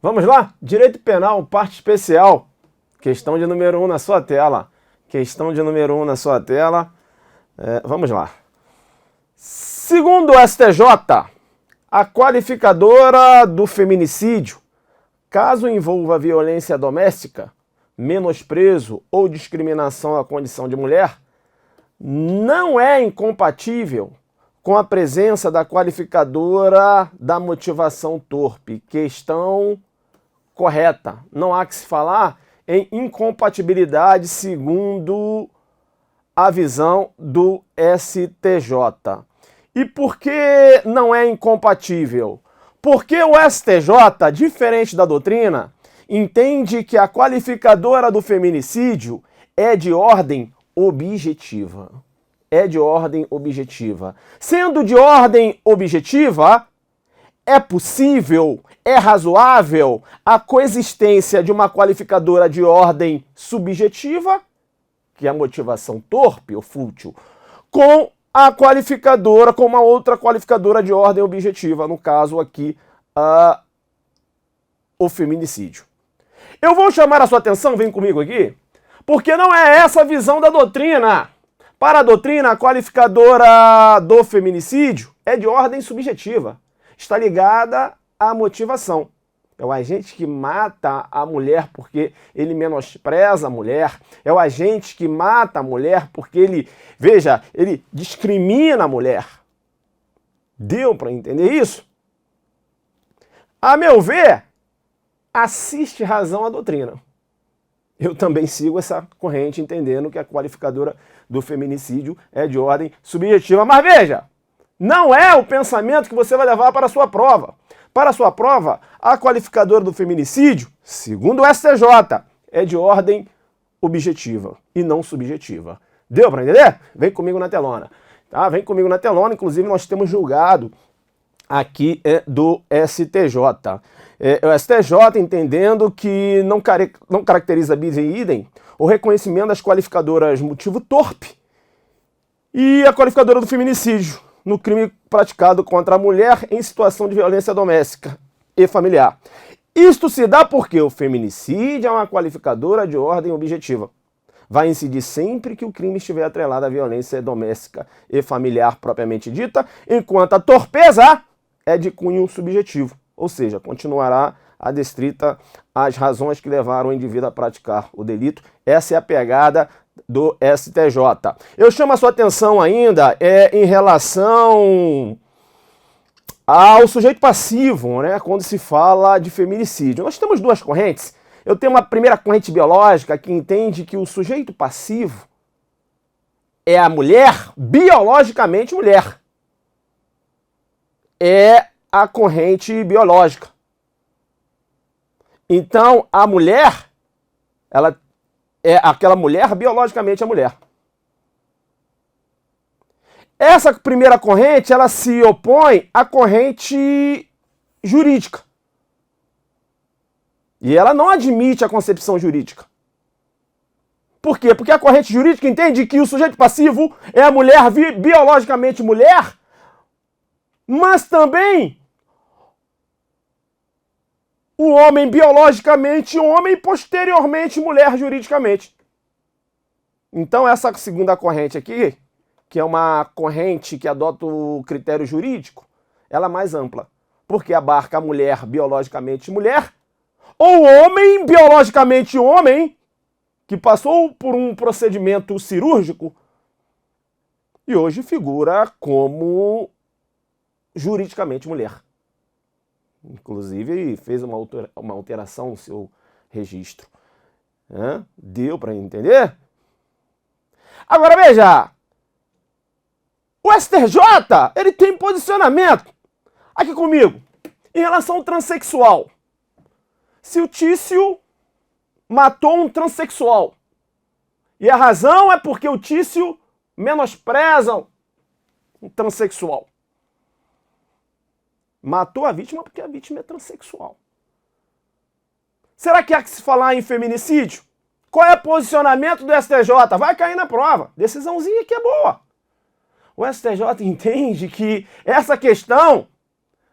Vamos lá? Direito Penal, parte especial. Questão de número 1 na sua tela. Questão de número 1 na sua tela. Vamos lá. Segundo o STJ, a qualificadora do feminicídio, caso envolva violência doméstica, menosprezo ou discriminação à condição de mulher, não é incompatível com a presença da qualificadora da motivação torpe. Questão correta. Não há que se falar em incompatibilidade segundo a visão do STJ. E por que não é incompatível? Porque o STJ, diferente da doutrina, entende que a qualificadora do feminicídio é de ordem objetiva. É de ordem objetiva. Sendo de ordem objetiva, é possível, é razoável a coexistência de uma qualificadora de ordem subjetiva, que é a motivação torpe ou fútil, com a qualificadora, com uma outra qualificadora de ordem objetiva, no caso aqui, o feminicídio. Eu vou chamar a sua atenção, vem comigo aqui, porque não é essa a visão da doutrina. Para a doutrina, a qualificadora do feminicídio é de ordem subjetiva. Está ligada à motivação. É o agente que mata a mulher porque ele menospreza a mulher. É o agente que mata a mulher porque ele, veja, ele discrimina a mulher. Deu para entender isso? A meu ver, assiste razão à doutrina. Eu também sigo essa corrente entendendo que a qualificadora do feminicídio é de ordem subjetiva. Mas veja, não é o pensamento que você vai levar para a sua prova. Para a sua prova, a qualificadora do feminicídio, segundo o STJ, é de ordem objetiva e não subjetiva. Deu para entender? Vem comigo na telona. Tá? Vem comigo na telona, inclusive nós temos julgado aqui do STJ. O STJ entendendo que não caracteriza bis in idem o reconhecimento das qualificadoras motivo torpe e a qualificadora do feminicídio no crime praticado contra a mulher em situação de violência doméstica e familiar. Isto se dá porque o feminicídio é uma qualificadora de ordem objetiva. Vai incidir sempre que o crime estiver atrelado à violência doméstica e familiar propriamente dita, enquanto a torpeza é de cunho subjetivo, ou seja, continuará adstrita às razões que levaram o indivíduo a praticar o delito. Essa é a pegada do STJ. Eu chamo a sua atenção ainda em relação ao sujeito passivo, né, quando se fala de feminicídio. Nós temos duas correntes. Eu tenho uma primeira corrente biológica que entende que o sujeito passivo é a mulher, biologicamente mulher. É a corrente biológica. Então, a mulher, ela é aquela mulher biologicamente a mulher. Essa primeira corrente, ela se opõe à corrente jurídica. E ela não admite a concepção jurídica. Por quê? Porque a corrente jurídica entende que o sujeito passivo é a mulher biologicamente mulher, mas também o homem biologicamente homem e posteriormente mulher juridicamente. Então essa segunda corrente aqui, que é uma corrente que adota o critério jurídico, ela é mais ampla, porque abarca a mulher biologicamente mulher, ou o homem biologicamente homem, que passou por um procedimento cirúrgico e hoje figura como juridicamente mulher. Inclusive fez uma alteração no seu registro. Deu para entender? Agora veja, o STJ, ele tem posicionamento, aqui comigo, em relação ao transexual. Se o Tício matou um transexual, e a razão é porque o Tício menospreza um transexual. Matou a vítima porque a vítima é transexual. Será que há que se falar em feminicídio? Qual é o posicionamento do STJ? Vai cair na prova. Decisãozinha que é boa. O STJ entende que essa questão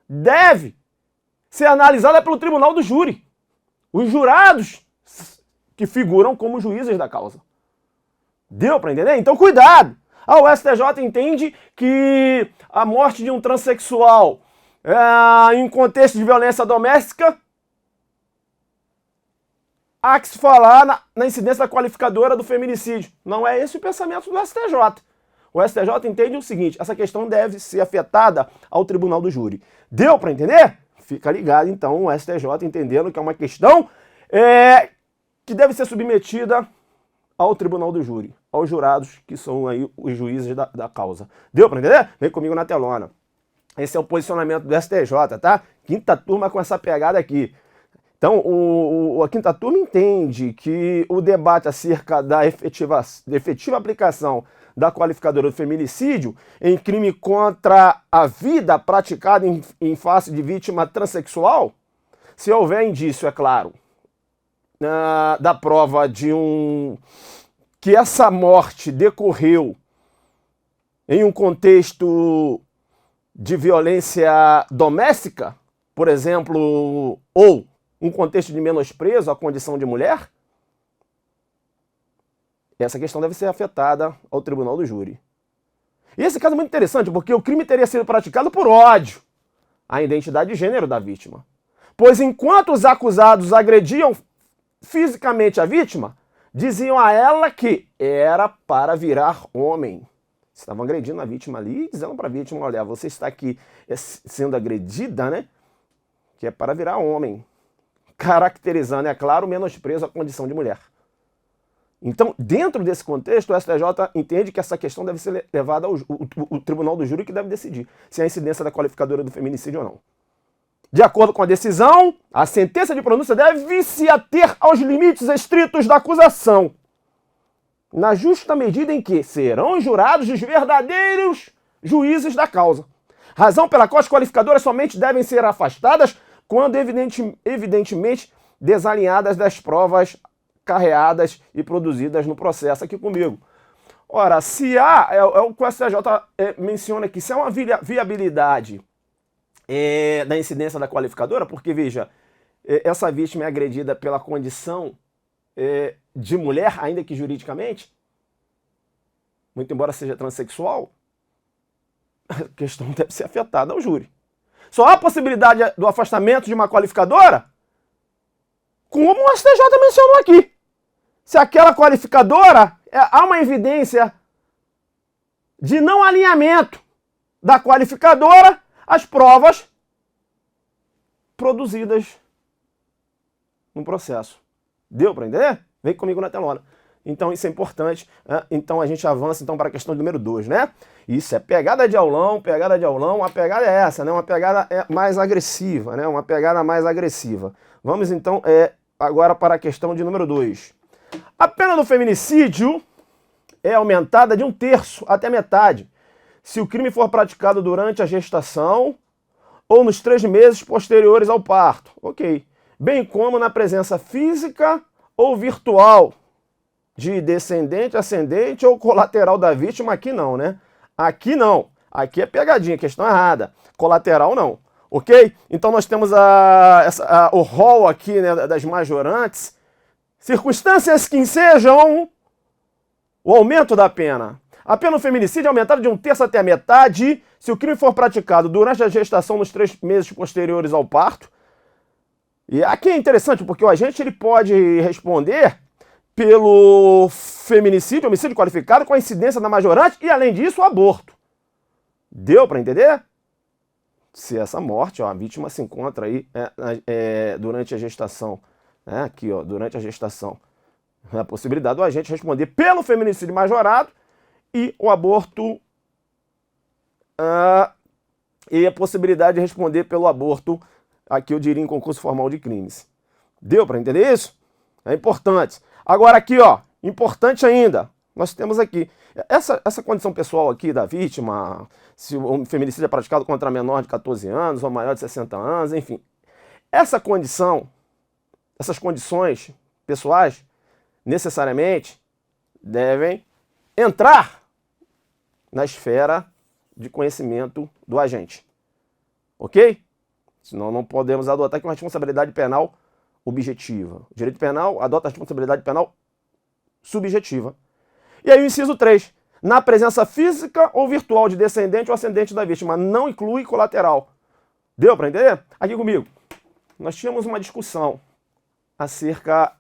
deve ser analisada pelo tribunal do júri. Os jurados que figuram como juízes da causa. Deu para entender? Então cuidado! O STJ entende que a morte de um transexual em contexto de violência doméstica, há que se falar na incidência qualificadora do feminicídio. Não é esse o pensamento do STJ. O STJ entende o seguinte: essa questão deve ser afetada ao tribunal do júri. Deu para entender? Fica ligado, então, o STJ entendendo que é uma questão que deve ser submetida ao tribunal do júri, aos jurados que são aí os juízes da causa. Deu para entender? Vem comigo na telona. Esse é o posicionamento do STJ, tá? Quinta turma com essa pegada aqui. Então, a quinta turma entende que o debate acerca da efetiva aplicação da qualificadora do feminicídio em crime contra a vida praticado em face de vítima transexual, se houver indício, é claro, da prova de que essa morte decorreu em um contexto de violência doméstica, por exemplo, ou um contexto de menosprezo à condição de mulher, essa questão deve ser afetada ao tribunal do júri. E esse caso é muito interessante, porque o crime teria sido praticado por ódio à identidade de gênero da vítima. Pois enquanto os acusados agrediam fisicamente a vítima, diziam a ela que era para virar homem. Estavam agredindo a vítima ali e dizendo para a vítima: olha, você está aqui sendo agredida, né? Que é para virar homem. Caracterizando, é claro, o menosprezo à condição de mulher. Então, dentro desse contexto, o STJ entende que essa questão deve ser levada ao tribunal do júri, que deve decidir se há incidência da qualificadora do feminicídio ou não. De acordo com a decisão, a sentença de pronúncia deve se ater aos limites estritos da acusação, na justa medida em que serão jurados os verdadeiros juízes da causa. Razão pela qual as qualificadoras somente devem ser afastadas quando evidentemente desalinhadas das provas carreadas e produzidas no processo. Aqui comigo. Ora, se há, o que o STJ menciona aqui, se há uma viabilidade da incidência da qualificadora, porque, veja, essa vítima é agredida pela condição de mulher, ainda que juridicamente, muito embora seja transexual, a questão deve ser afetada ao júri. Só há possibilidade do afastamento de uma qualificadora, como o STJ mencionou aqui. Se aquela qualificadora, há uma evidência de não alinhamento da qualificadora às provas produzidas no processo. Deu para entender? Vem comigo na telona. Então isso é importante. Então a gente avança para a questão número 2, né? Isso é pegada de aulão. A pegada é essa, né? Uma pegada mais agressiva, né? Uma pegada mais agressiva. Vamos então agora para a questão de número 2. A pena do feminicídio é aumentada de 1/3 até metade, se o crime for praticado durante a gestação ou nos 3 meses posteriores ao parto, ok? Bem como na presença física ou virtual de descendente, ascendente ou colateral da vítima. Aqui não, né? Aqui não. Aqui é pegadinha, questão errada. Colateral não, ok? Então nós temos o rol aqui, né, das majorantes. Circunstâncias que ensejam o aumento da pena. A pena do feminicídio é aumentada de 1/3 até a metade se o crime for praticado durante a gestação nos 3 meses posteriores ao parto. E aqui é interessante porque o agente ele pode responder pelo feminicídio, homicídio qualificado, com a incidência da majorante e, além disso, o aborto. Deu para entender? Se essa morte, a vítima se encontra aí durante a gestação. Aqui, durante a gestação. A possibilidade do agente responder pelo feminicídio majorado e o aborto. E a possibilidade de responder pelo aborto, aqui eu diria em concurso formal de crimes. Deu para entender isso? É importante. Agora aqui, importante ainda, nós temos aqui, essa condição pessoal aqui da vítima, se o feminicídio é praticado contra menor de 14 anos ou maior de 60 anos, enfim. Essas condições pessoais, necessariamente, devem entrar na esfera de conhecimento do agente. Ok? Senão não podemos adotar aqui uma responsabilidade penal objetiva. O direito penal adota a responsabilidade penal subjetiva. E aí o inciso 3. Na presença física ou virtual de descendente ou ascendente da vítima. Não inclui colateral. Deu para entender? Aqui comigo. Nós tínhamos uma discussão acerca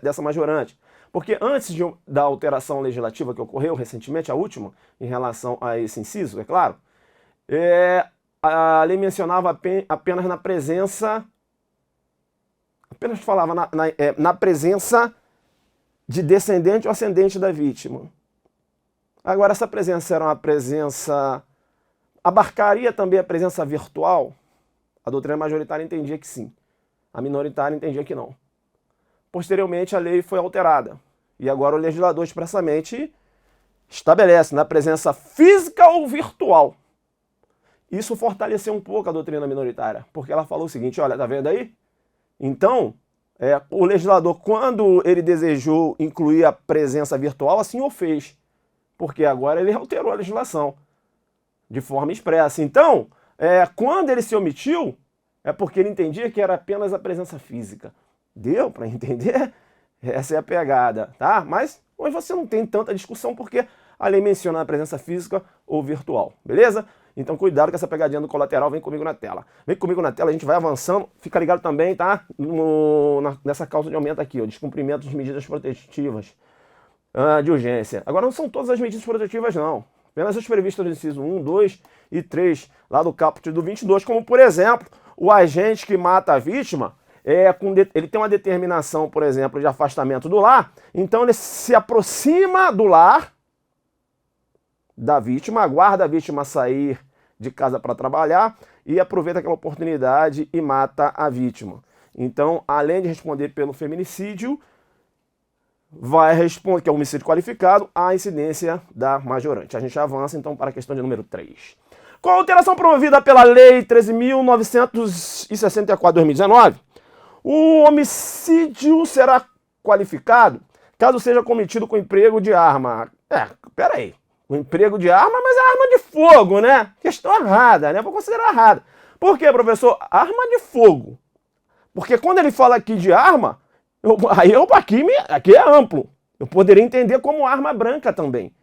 dessa majorante. Porque antes da alteração legislativa que ocorreu recentemente, a última, em relação a esse inciso, é claro, a lei mencionava apenas na presença, apenas falava na presença de descendente ou ascendente da vítima. Agora, essa presença era uma presença, abarcaria também a presença virtual? A doutrina majoritária entendia que sim, a minoritária entendia que não. Posteriormente, a lei foi alterada. E agora o legislador expressamente estabelece na presença física ou virtual. Isso fortaleceu um pouco a doutrina minoritária, porque ela falou o seguinte, olha, tá vendo aí? Então, o legislador, quando ele desejou incluir a presença virtual, assim o fez. Porque agora ele alterou a legislação de forma expressa. Então, quando ele se omitiu, é porque ele entendia que era apenas a presença física. Deu para entender? Essa é a pegada, tá? Mas hoje você não tem tanta discussão porque a lei menciona a presença física ou virtual, beleza? Então cuidado com essa pegadinha do colateral, vem comigo na tela. Vem comigo na tela, a gente vai avançando, fica ligado também, tá? Nessa causa de aumento aqui, ó, descumprimento de medidas protetivas de urgência. Agora não são todas as medidas protetivas não, apenas as previstas no inciso 1, 2 e 3, lá do caput do 22, como por exemplo, o agente que mata a vítima, ele tem uma determinação, por exemplo, de afastamento do lar, então ele se aproxima do lar da vítima, aguarda a vítima sair de casa para trabalhar e aproveita aquela oportunidade e mata a vítima. Então, além de responder pelo feminicídio, vai responder, que é o homicídio qualificado, a incidência da majorante. A gente avança então para a questão de número 3. Com a alteração promovida pela Lei 13.964/2019, o homicídio será qualificado caso seja cometido com emprego de arma. Peraí. O emprego de arma, mas é arma de fogo, né? Questão errada, né? Vou considerar errada. Por quê, professor? Arma de fogo. Porque quando ele fala aqui de arma, aqui é amplo. Eu poderia entender como arma branca também.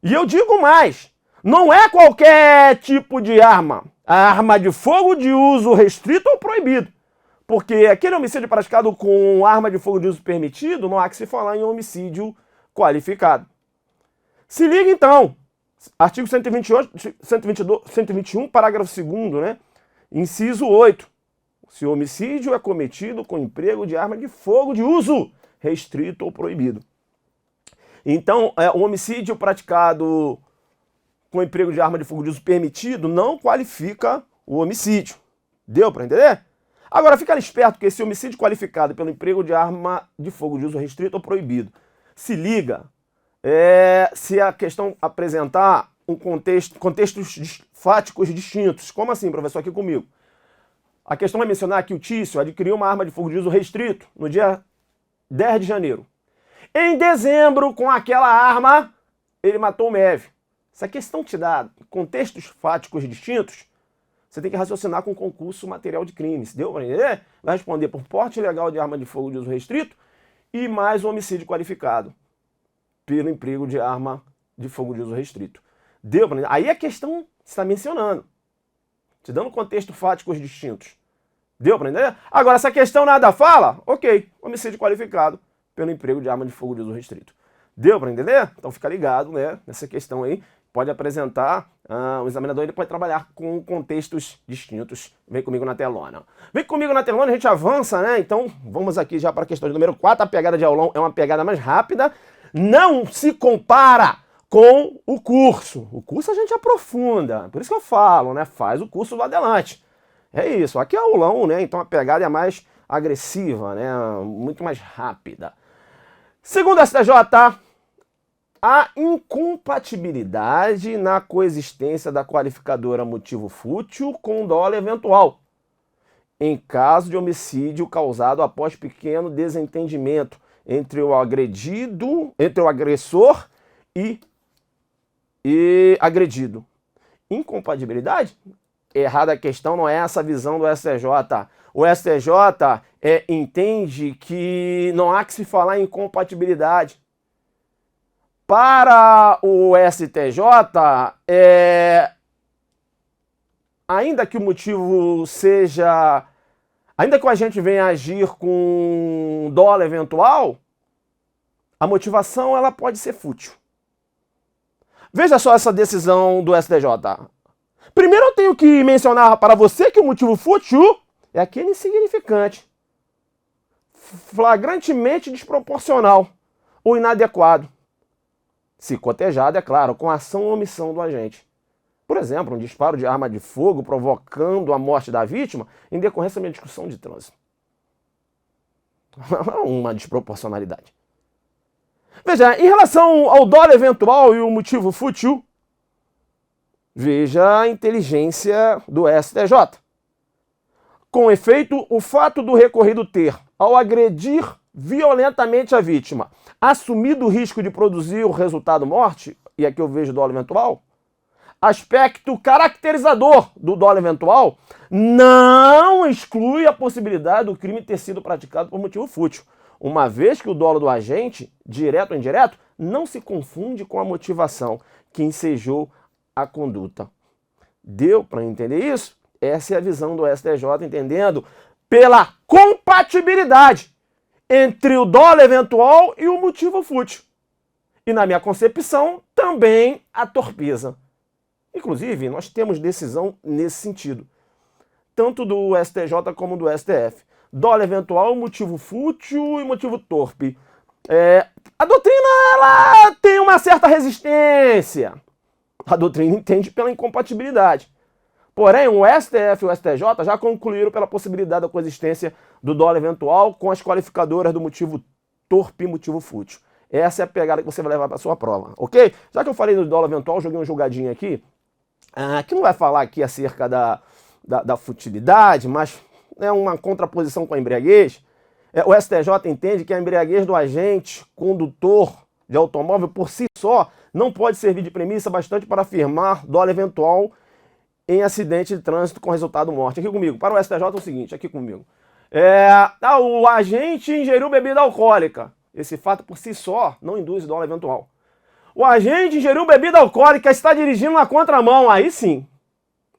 E eu digo mais, não é qualquer tipo de arma. A arma de fogo de uso restrito ou proibido. Porque aquele homicídio praticado com arma de fogo de uso permitido, não há que se falar em homicídio qualificado. Se liga então, artigo 121, parágrafo 2º, né? Inciso 8. Se o homicídio é cometido com emprego de arma de fogo de uso restrito ou proibido. Então, o homicídio praticado com emprego de arma de fogo de uso permitido não qualifica o homicídio. Deu para entender? Agora, fica esperto que esse homicídio qualificado pelo emprego de arma de fogo de uso restrito ou proibido, se liga, se a questão apresentar contextos fáticos distintos. Como assim, professor, aqui comigo? A questão vai mencionar que o Tício adquiriu uma arma de fogo de uso restrito no dia 10 de janeiro. Em dezembro, com aquela arma, ele matou o Meve. Se a questão te dá contextos fáticos distintos, você tem que raciocinar com concurso material de crime. Se deu para entender? Vai responder por porte ilegal de arma de fogo de uso restrito e mais um homicídio qualificado pelo emprego de arma de fogo de uso restrito. Deu para entender? Aí a questão está mencionando, te dando contexto fáticos distintos. Deu para entender? Agora, se a questão nada fala, ok, homicídio qualificado pelo emprego de arma de fogo de uso restrito. Deu para entender? Então fica ligado, né, nessa questão aí. Pode apresentar, o examinador ele pode trabalhar com contextos distintos. Vem comigo na telona. Vem comigo na telona, a gente avança, né? Então vamos aqui já para a questão de número 4. A pegada de aulão é uma pegada mais rápida. Não se compara com o curso. O curso a gente aprofunda. Por isso que eu falo, né? Faz o curso lá adelante. É isso. Aqui é aulão, né? Então a pegada é mais agressiva, né? Muito mais rápida. Segundo a STJ, a incompatibilidade na coexistência da qualificadora motivo fútil com dolo eventual, em caso de homicídio causado após pequeno desentendimento entre o agressor e agredido. Incompatibilidade? errada a questão, não é essa a visão do STJ. O STJ entende que não há que se falar em incompatibilidade. Para o STJ, ainda que o motivo seja... Ainda que o agente venha agir com dolo eventual, a motivação ela pode ser fútil. Veja só essa decisão do STJ. Primeiro eu tenho que mencionar para você que o motivo fútil é aquele insignificante, flagrantemente desproporcional ou inadequado, se cotejado, é claro, com ação ou omissão do agente. Por exemplo, um disparo de arma de fogo provocando a morte da vítima em decorrência de uma discussão de trânsito. Uma desproporcionalidade. Veja, em relação ao dolo eventual e o motivo fútil, veja a inteligência do STJ. Com efeito, o fato do recorrido ter, ao agredir violentamente a vítima, assumido o risco de produzir o resultado morte, e aqui eu vejo dolo eventual, aspecto caracterizador do dolo eventual, não exclui a possibilidade do crime ter sido praticado por motivo fútil, uma vez que o dolo do agente, direto ou indireto, não se confunde com a motivação que ensejou a conduta. Deu para entender isso? Essa é a visão do STJ, entendendo pela compatibilidade entre o dolo eventual e o motivo fútil. E na minha concepção, também a torpeza. Inclusive, nós temos decisão nesse sentido, tanto do STJ como do STF. Dolo eventual, motivo fútil e motivo torpe. A doutrina ela tem uma certa resistência. A doutrina entende pela incompatibilidade. Porém, o STF e o STJ já concluíram pela possibilidade da coexistência do dolo eventual com as qualificadoras do motivo torpe e motivo fútil. Essa é a pegada que você vai levar para a sua prova, ok? Já que eu falei do dolo eventual, joguei um julgadinho aqui, que não vai falar aqui acerca da futilidade, mas é uma contraposição com a embriaguez. O STJ entende que a embriaguez do agente condutor de automóvel por si só não pode servir de premissa bastante para afirmar dolo eventual em acidente de trânsito com resultado morte. Aqui comigo, para o STJ é o seguinte, aqui comigo. O agente ingeriu bebida alcoólica. Esse fato por si só não induz dolo eventual. O agente ingeriu bebida alcoólica, está dirigindo na contramão, aí sim.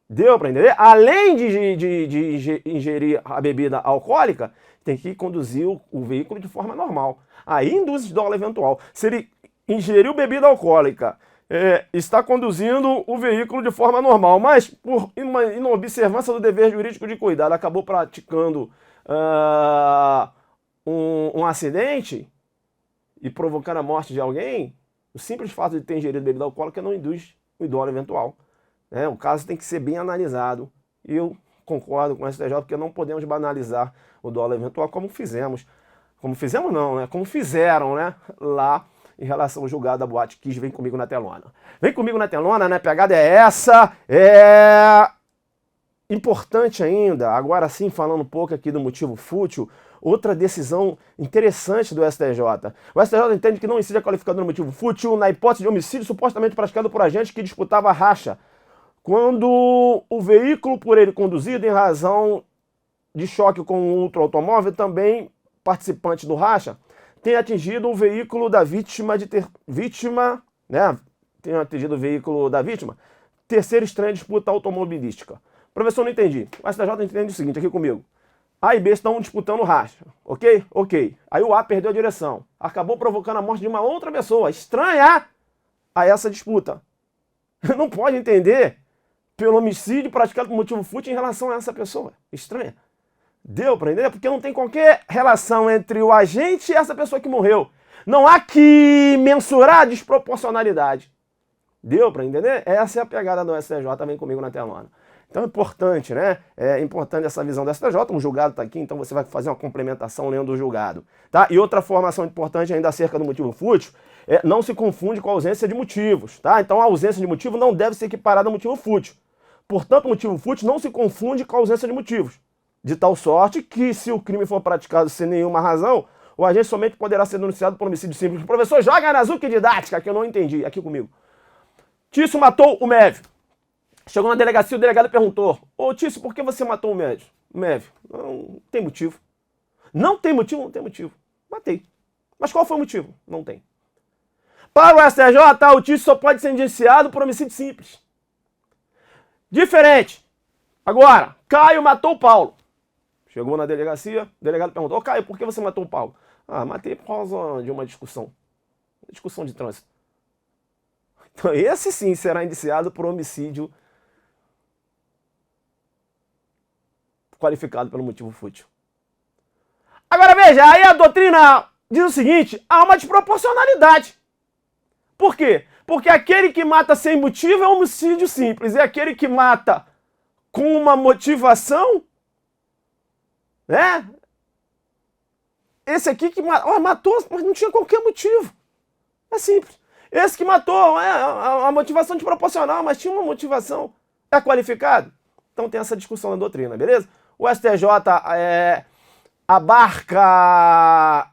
Deu para entender? Além de ingerir a bebida alcoólica, tem que conduzir o veículo de forma normal. Aí induz dolo eventual. Se ele ingeriu bebida alcoólica, está conduzindo o veículo de forma normal, mas por inobservância do dever jurídico de cuidado, acabou praticando um acidente e provocando a morte de alguém, o simples fato de ter ingerido bebida alcoólica não induz o dolo eventual. O caso tem que ser bem analisado. E eu concordo com o STJ, porque não podemos banalizar o dolo eventual como fizemos. Como fizemos não, né? Como fizeram, né? Lá em relação ao julgado da Boate Kiss. Vem comigo na telona. Vem comigo na telona, né? A pegada é essa. Importante ainda, agora sim, falando um pouco aqui do motivo fútil, outra decisão interessante do STJ. O STJ entende que não incide a qualificadora do motivo fútil na hipótese de homicídio supostamente praticado por agente que disputava a racha, quando o veículo por ele conduzido em razão de choque com um outro automóvel, também participante do racha, tem atingido o veículo da vítima tem atingido o veículo da vítima, terceiro estranho de disputa automobilística. Professor, não entendi. O STJ entende o seguinte, aqui comigo. A e B estão disputando racha, ok? Ok. Aí o A perdeu a direção. Acabou provocando a morte de uma outra pessoa estranha a essa disputa. Não pode entender pelo homicídio praticado por motivo fútil em relação a essa pessoa estranha. Deu para entender? Porque não tem qualquer relação entre o agente e essa pessoa que morreu. Não há que mensurar a desproporcionalidade. Deu para entender? Essa é a pegada do STJ, vem comigo na telona. Então é importante, né? É importante essa visão do STJ, um julgado está aqui, então você vai fazer uma complementação lendo o julgado. Tá? E outra formação importante ainda acerca do motivo fútil, não se confunde com a ausência de motivos. Tá? Então a ausência de motivo não deve ser equiparada ao motivo fútil. Portanto, o motivo fútil não se confunde com a ausência de motivos. De tal sorte que, se o crime for praticado sem nenhuma razão, o agente somente poderá ser denunciado por homicídio simples. Professor, joga na Zuc didática, que eu não entendi. Aqui comigo. Tício matou o Mévio. Chegou na delegacia, o delegado perguntou: ô Tício, por que você matou o médico? Médio, não tem motivo. Não tem motivo? Não tem motivo. Matei. Mas qual foi o motivo? Não tem. Para o STJ, o Tício só pode ser indiciado por homicídio simples. Diferente. Agora, Caio matou o Paulo. Chegou na delegacia, o delegado perguntou: ô Caio, por que você matou o Paulo? Ah, matei por causa de uma discussão. Discussão de trânsito. Então esse sim será indiciado por homicídio qualificado pelo motivo fútil. Agora veja, aí a doutrina diz o seguinte: há uma desproporcionalidade. Por quê? Porque aquele que mata sem motivo é homicídio simples, e aquele que mata com uma motivação, né? Esse aqui que matou, mas não tinha qualquer motivo. É simples. Esse que matou, a motivação desproporcional, mas tinha uma motivação. É qualificado? Então tem essa discussão na doutrina, beleza? O STJ abarca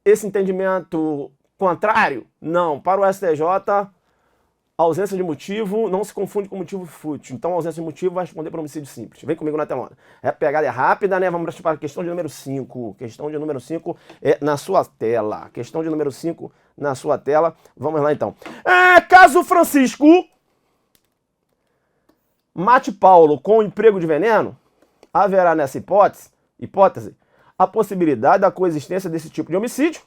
esse entendimento contrário? Não. Para o STJ, a ausência de motivo não se confunde com motivo fútil. Então a ausência de motivo vai responder para homicídio simples. Vem comigo na telona. A pegada é rápida, né? Vamos para a questão de número 5. Questão de número 5 é na sua tela. Questão de número 5 na sua tela. Vamos lá então. Caso Francisco mate Paulo com emprego de veneno, haverá nessa hipótese a possibilidade da coexistência desse tipo de homicídio,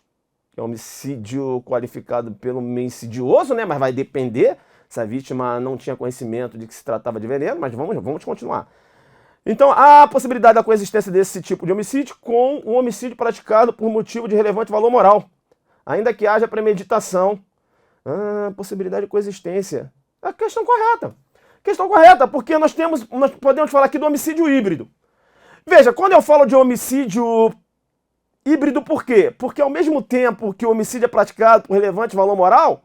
que é homicídio qualificado pelo meio insidioso, né? Mas vai depender se a vítima não tinha conhecimento de que se tratava de veneno, mas vamos continuar. Então, há a possibilidade da coexistência desse tipo de homicídio com um homicídio praticado por motivo de relevante valor moral, ainda que haja premeditação. Possibilidade de coexistência. É a questão correta. Questão correta, porque nós podemos falar aqui do homicídio híbrido. Veja, quando eu falo de homicídio híbrido, por quê? Porque ao mesmo tempo que o homicídio é praticado por relevante valor moral,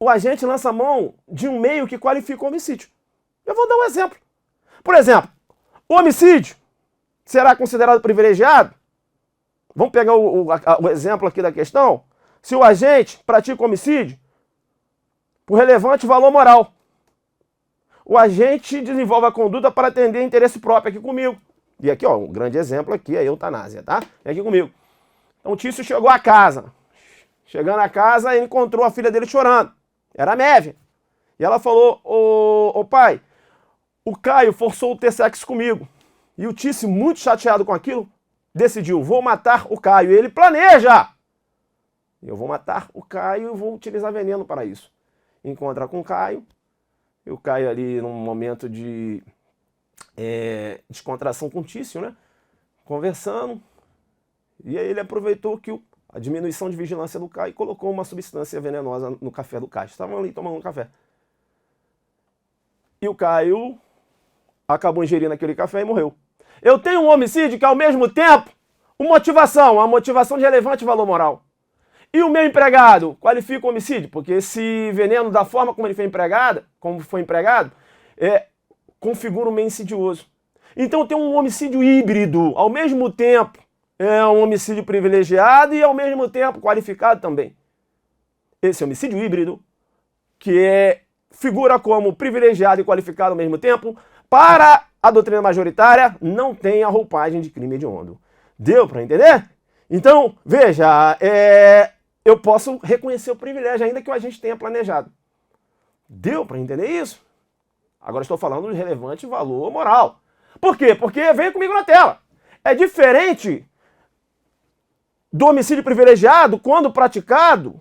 o agente lança a mão de um meio que qualifica o homicídio. Eu vou dar um exemplo. Por exemplo, o homicídio será considerado privilegiado? Vamos pegar o exemplo aqui da questão. Se o agente pratica homicídio por relevante valor moral, o agente desenvolve a conduta para atender interesse próprio aqui comigo. E aqui, ó, um grande exemplo aqui é a eutanásia, tá? É aqui comigo. Então o Tício chegou à casa. Chegando à casa, ele encontrou a filha dele chorando. Era a Mévia. E ela falou: ô pai, o Caio forçou o ter sexo comigo. E o Tício, muito chateado com aquilo, decidiu: vou matar o Caio. E ele planeja: eu vou matar o Caio e vou utilizar veneno para isso. Encontra com o Caio. E o Caio ali num momento de descontração com o Tício, né? Conversando. E aí ele aproveitou que a diminuição de vigilância do Caio e colocou uma substância venenosa no café do Caio. Estavam ali tomando um café. E o Caio acabou ingerindo aquele café e morreu. Eu tenho um homicídio que ao mesmo tempo uma motivação de relevante valor moral. E o meu empregado qualifica o homicídio, porque esse veneno, da forma como ele foi empregado, configura um meio insidioso. Então tem um homicídio híbrido, ao mesmo tempo é um homicídio privilegiado e ao mesmo tempo qualificado também. Esse homicídio híbrido, que figura como privilegiado e qualificado ao mesmo tempo, para a doutrina majoritária, não tem a roupagem de crime hediondo. Deu para entender? Então, veja, eu posso reconhecer o privilégio, ainda que o agente tenha planejado. Deu para entender isso? Agora estou falando de relevante valor moral. Por quê? Porque vem comigo na tela. É diferente do homicídio privilegiado quando praticado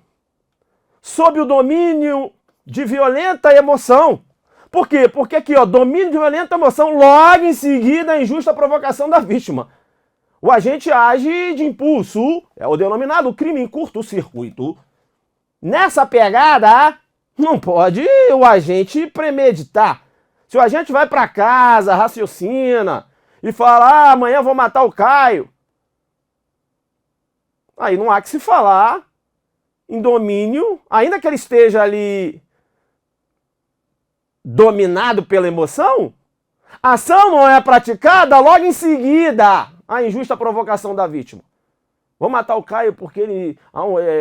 sob o domínio de violenta emoção. Por quê? Porque aqui, ó, domínio de violenta emoção, logo em seguida a injusta provocação da vítima. O agente age de impulso, é o denominado crime em curto-circuito. Nessa pegada, não pode o agente premeditar. Se o agente vai para casa, raciocina e fala: amanhã vou matar o Caio, aí não há que se falar em domínio, ainda que ele esteja ali dominado pela emoção, a ação não é praticada logo em seguida a injusta provocação da vítima. Vou matar o Caio porque ele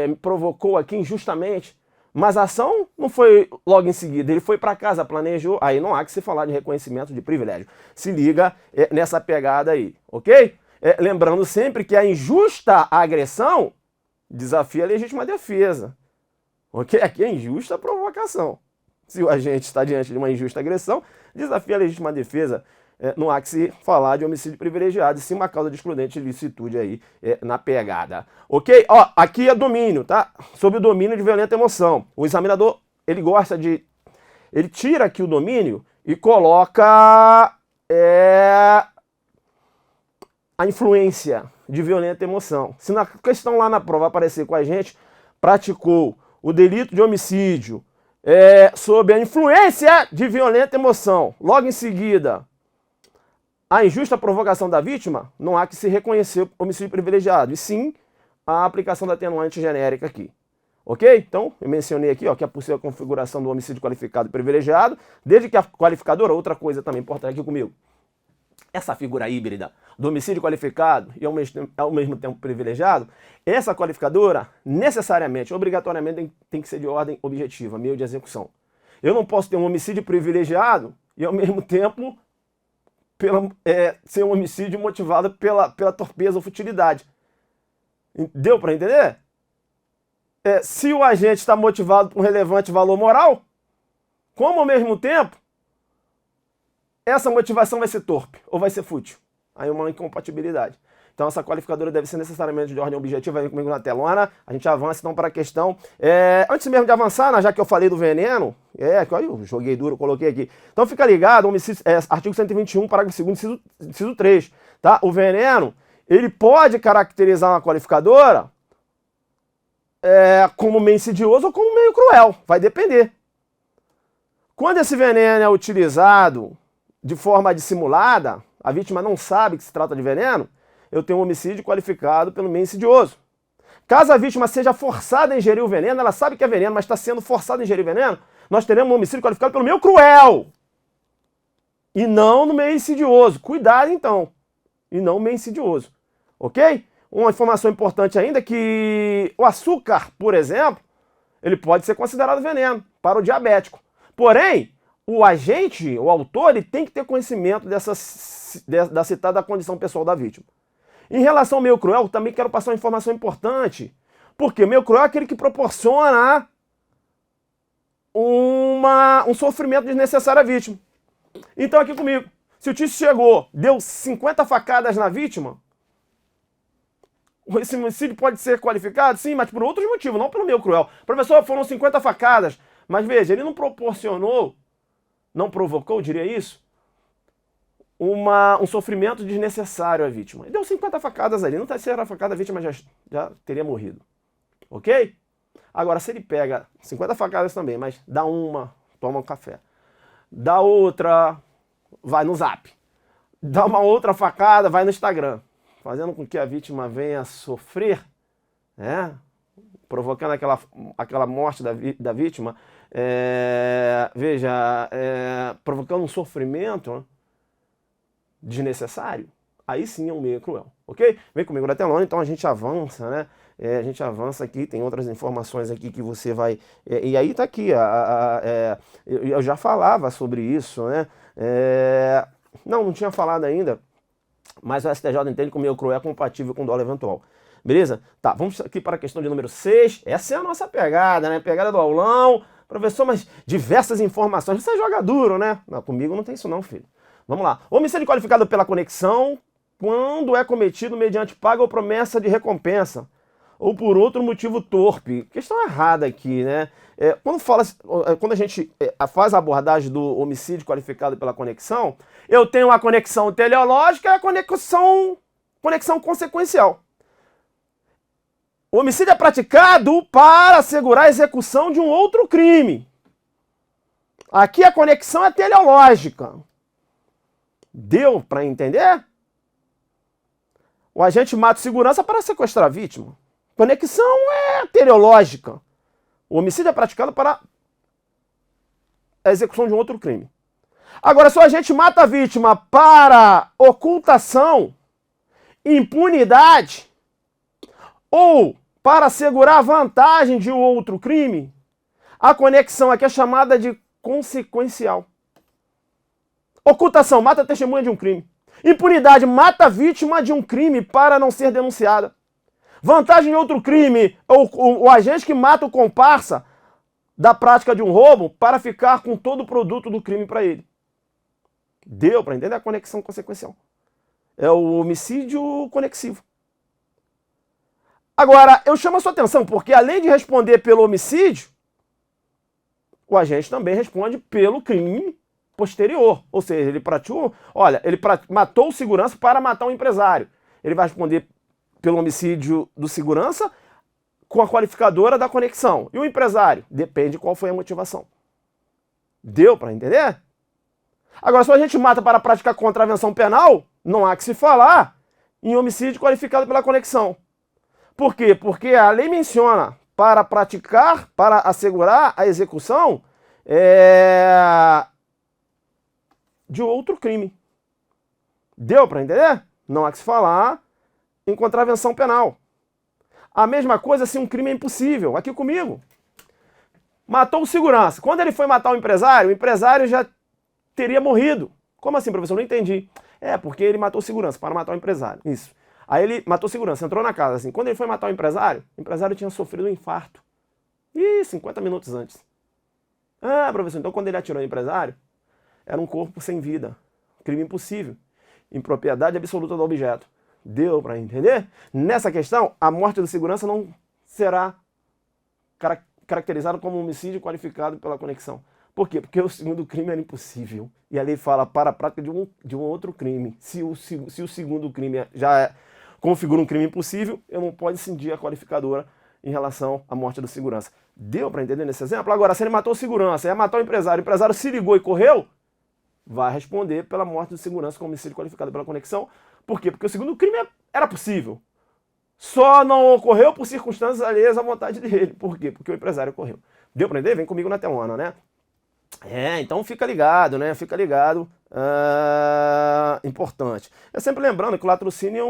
me provocou aqui injustamente. Mas a ação não foi logo em seguida, ele foi para casa, planejou, aí não há que se falar de reconhecimento de privilégio. Se liga nessa pegada aí, ok? Lembrando sempre que a injusta agressão desafia a legítima defesa, ok? Aqui é injusta provocação. Se o agente está diante de uma injusta agressão, desafia a legítima defesa. Não há que se falar de homicídio privilegiado, e sim uma causa de excludente de licitude aí na pegada. Ok? Ó, aqui é domínio, tá? Sobre o domínio de violenta emoção. O examinador, ele gosta de... Ele tira aqui o domínio e coloca a influência de violenta emoção. Se na questão lá na prova aparecer com a gente, praticou o delito de homicídio sob a influência de violenta emoção, logo em seguida a injusta provocação da vítima, não há que se reconhecer homicídio privilegiado, e sim a aplicação da atenuante genérica aqui. Ok? Então, eu mencionei aqui que é possível a configuração do homicídio qualificado e privilegiado, desde que a qualificadora, outra coisa também importante aqui comigo, essa figura híbrida do homicídio qualificado e ao mesmo tempo privilegiado, essa qualificadora necessariamente, obrigatoriamente tem que ser de ordem objetiva, meio de execução. Eu não posso ter um homicídio privilegiado e ao mesmo tempo ser um homicídio motivado pela torpeza ou futilidade. Deu para entender? Se o agente está motivado por um relevante valor moral, como ao mesmo tempo essa motivação vai ser torpe ou vai ser fútil? Aí é uma incompatibilidade. Então essa qualificadora deve ser necessariamente de ordem objetiva. Vem comigo na telona, a gente avança então para a questão. Antes mesmo de avançar, já que eu falei do veneno, eu joguei duro, coloquei aqui. Então fica ligado, homicídio, artigo 121, parágrafo 2º, inciso 3. Tá? O veneno, ele pode caracterizar uma qualificadora como meio insidioso ou como meio cruel, vai depender. Quando esse veneno é utilizado de forma dissimulada, a vítima não sabe que se trata de veneno, eu tenho um homicídio qualificado pelo meio insidioso. Caso a vítima seja forçada a ingerir o veneno, ela sabe que é veneno, mas está sendo forçada a ingerir veneno, nós teremos um homicídio qualificado pelo meio cruel. E não no meio insidioso. Cuidado então. E não no meio insidioso. Ok? Uma informação importante ainda é que o açúcar, por exemplo, ele pode ser considerado veneno para o diabético. Porém, o agente, o autor, ele tem que ter conhecimento da citada condição pessoal da vítima. Em relação ao meio cruel, também quero passar uma informação importante. Porque o meio cruel é aquele que proporciona um sofrimento desnecessário à vítima. Então aqui comigo, se o Tício chegou, deu 50 facadas na vítima, esse homicídio pode ser qualificado? Sim, mas por outros motivos, não pelo meio cruel. Professor, foram 50 facadas, mas veja, ele não proporcionou, não provocou, diria isso, um sofrimento desnecessário à vítima. Ele deu 50 facadas ali, não se era facada, a vítima já teria morrido. Ok? Agora, se ele pega 50 facadas também, mas dá uma, toma um café. Dá outra, vai no Zap. Dá uma outra facada, vai no Instagram. Fazendo com que a vítima venha sofrer, provocando aquela morte da vítima, provocando um sofrimento desnecessário, aí sim é um meio cruel, ok? Vem comigo na telona, então a gente avança, né? A gente avança aqui, tem outras informações aqui que você vai... e aí tá aqui, eu já falava sobre isso, né? Não tinha falado ainda, mas o STJ entende que o meio cruel é compatível com dolo eventual. Beleza? Tá, vamos aqui para a questão de número 6. Essa é a nossa pegada, né? Pegada do aulão. Professor, mas diversas informações. Você joga duro, né? Não, comigo não tem isso não, filho. Vamos lá. Homicídio qualificado pela conexão quando é cometido mediante paga ou promessa de recompensa ou por outro motivo torpe. Questão errada aqui, né? Quando a gente faz a abordagem do homicídio qualificado pela conexão, eu tenho a conexão teleológica e a conexão consequencial. O homicídio é praticado para assegurar a execução de um outro crime. Aqui a conexão é teleológica. Deu para entender? O agente mata o segurança para sequestrar a vítima. Conexão é teleológica. O homicídio é praticado para a execução de um outro crime. Agora, se o agente mata a vítima para ocultação, impunidade ou para assegurar a vantagem de um outro crime, A conexão aqui é chamada de consequencial. Ocultação, mata a testemunha de um crime. Impunidade, mata a vítima de um crime para não ser denunciada. Vantagem em outro crime, o agente que mata o comparsa da prática de um roubo para ficar com todo o produto do crime para ele. Deu para entender a conexão consequencial. É o homicídio conexivo. Agora, eu chamo a sua atenção, porque além de responder pelo homicídio, o agente também responde pelo crime posterior. Ou seja, ele praticou, matou o segurança para matar o empresário. Ele vai responder pelo homicídio do segurança com a qualificadora da conexão. E o empresário? Depende qual foi a motivação. Deu para entender? Agora, se a gente mata para praticar contravenção penal, não há que se falar em homicídio qualificado pela conexão. Por quê? Porque a lei menciona para praticar, para assegurar a execução de outro crime. Deu para entender? Não há que se falar em contravenção penal. A mesma coisa se um crime é impossível. Aqui comigo. Matou o segurança. Quando ele foi matar o empresário já teria morrido. Como assim, professor? Não entendi. É, porque ele matou o segurança para matar o empresário. Isso. Aí ele matou o segurança, entrou na casa. Assim. Quando ele foi matar o empresário tinha sofrido um infarto. Ih, 50 minutos antes. Ah, professor, então quando ele atirou no empresário, era um corpo sem vida. Crime impossível. Impropriedade absoluta do objeto. Deu para entender? Nessa questão, a morte do segurança não será caracterizada como um homicídio qualificado pela conexão. Por quê? Porque o segundo crime era impossível. E a lei fala para a prática de um outro crime. Se o segundo crime já configura um crime impossível, eu não posso cindir a qualificadora em relação à morte do segurança. Deu para entender nesse exemplo? Agora, se ele matou o segurança, ia matar o empresário se ligou e correu, vai responder pela morte do segurança com homicídio qualificado pela conexão. Por quê? Porque o segundo crime era possível. Só não ocorreu por circunstâncias alheias à vontade dele. Por quê? Porque o empresário correu. Deu para entender? Vem comigo na telona, né? Então fica ligado, né? Fica ligado. Importante. É sempre lembrando que o latrocínio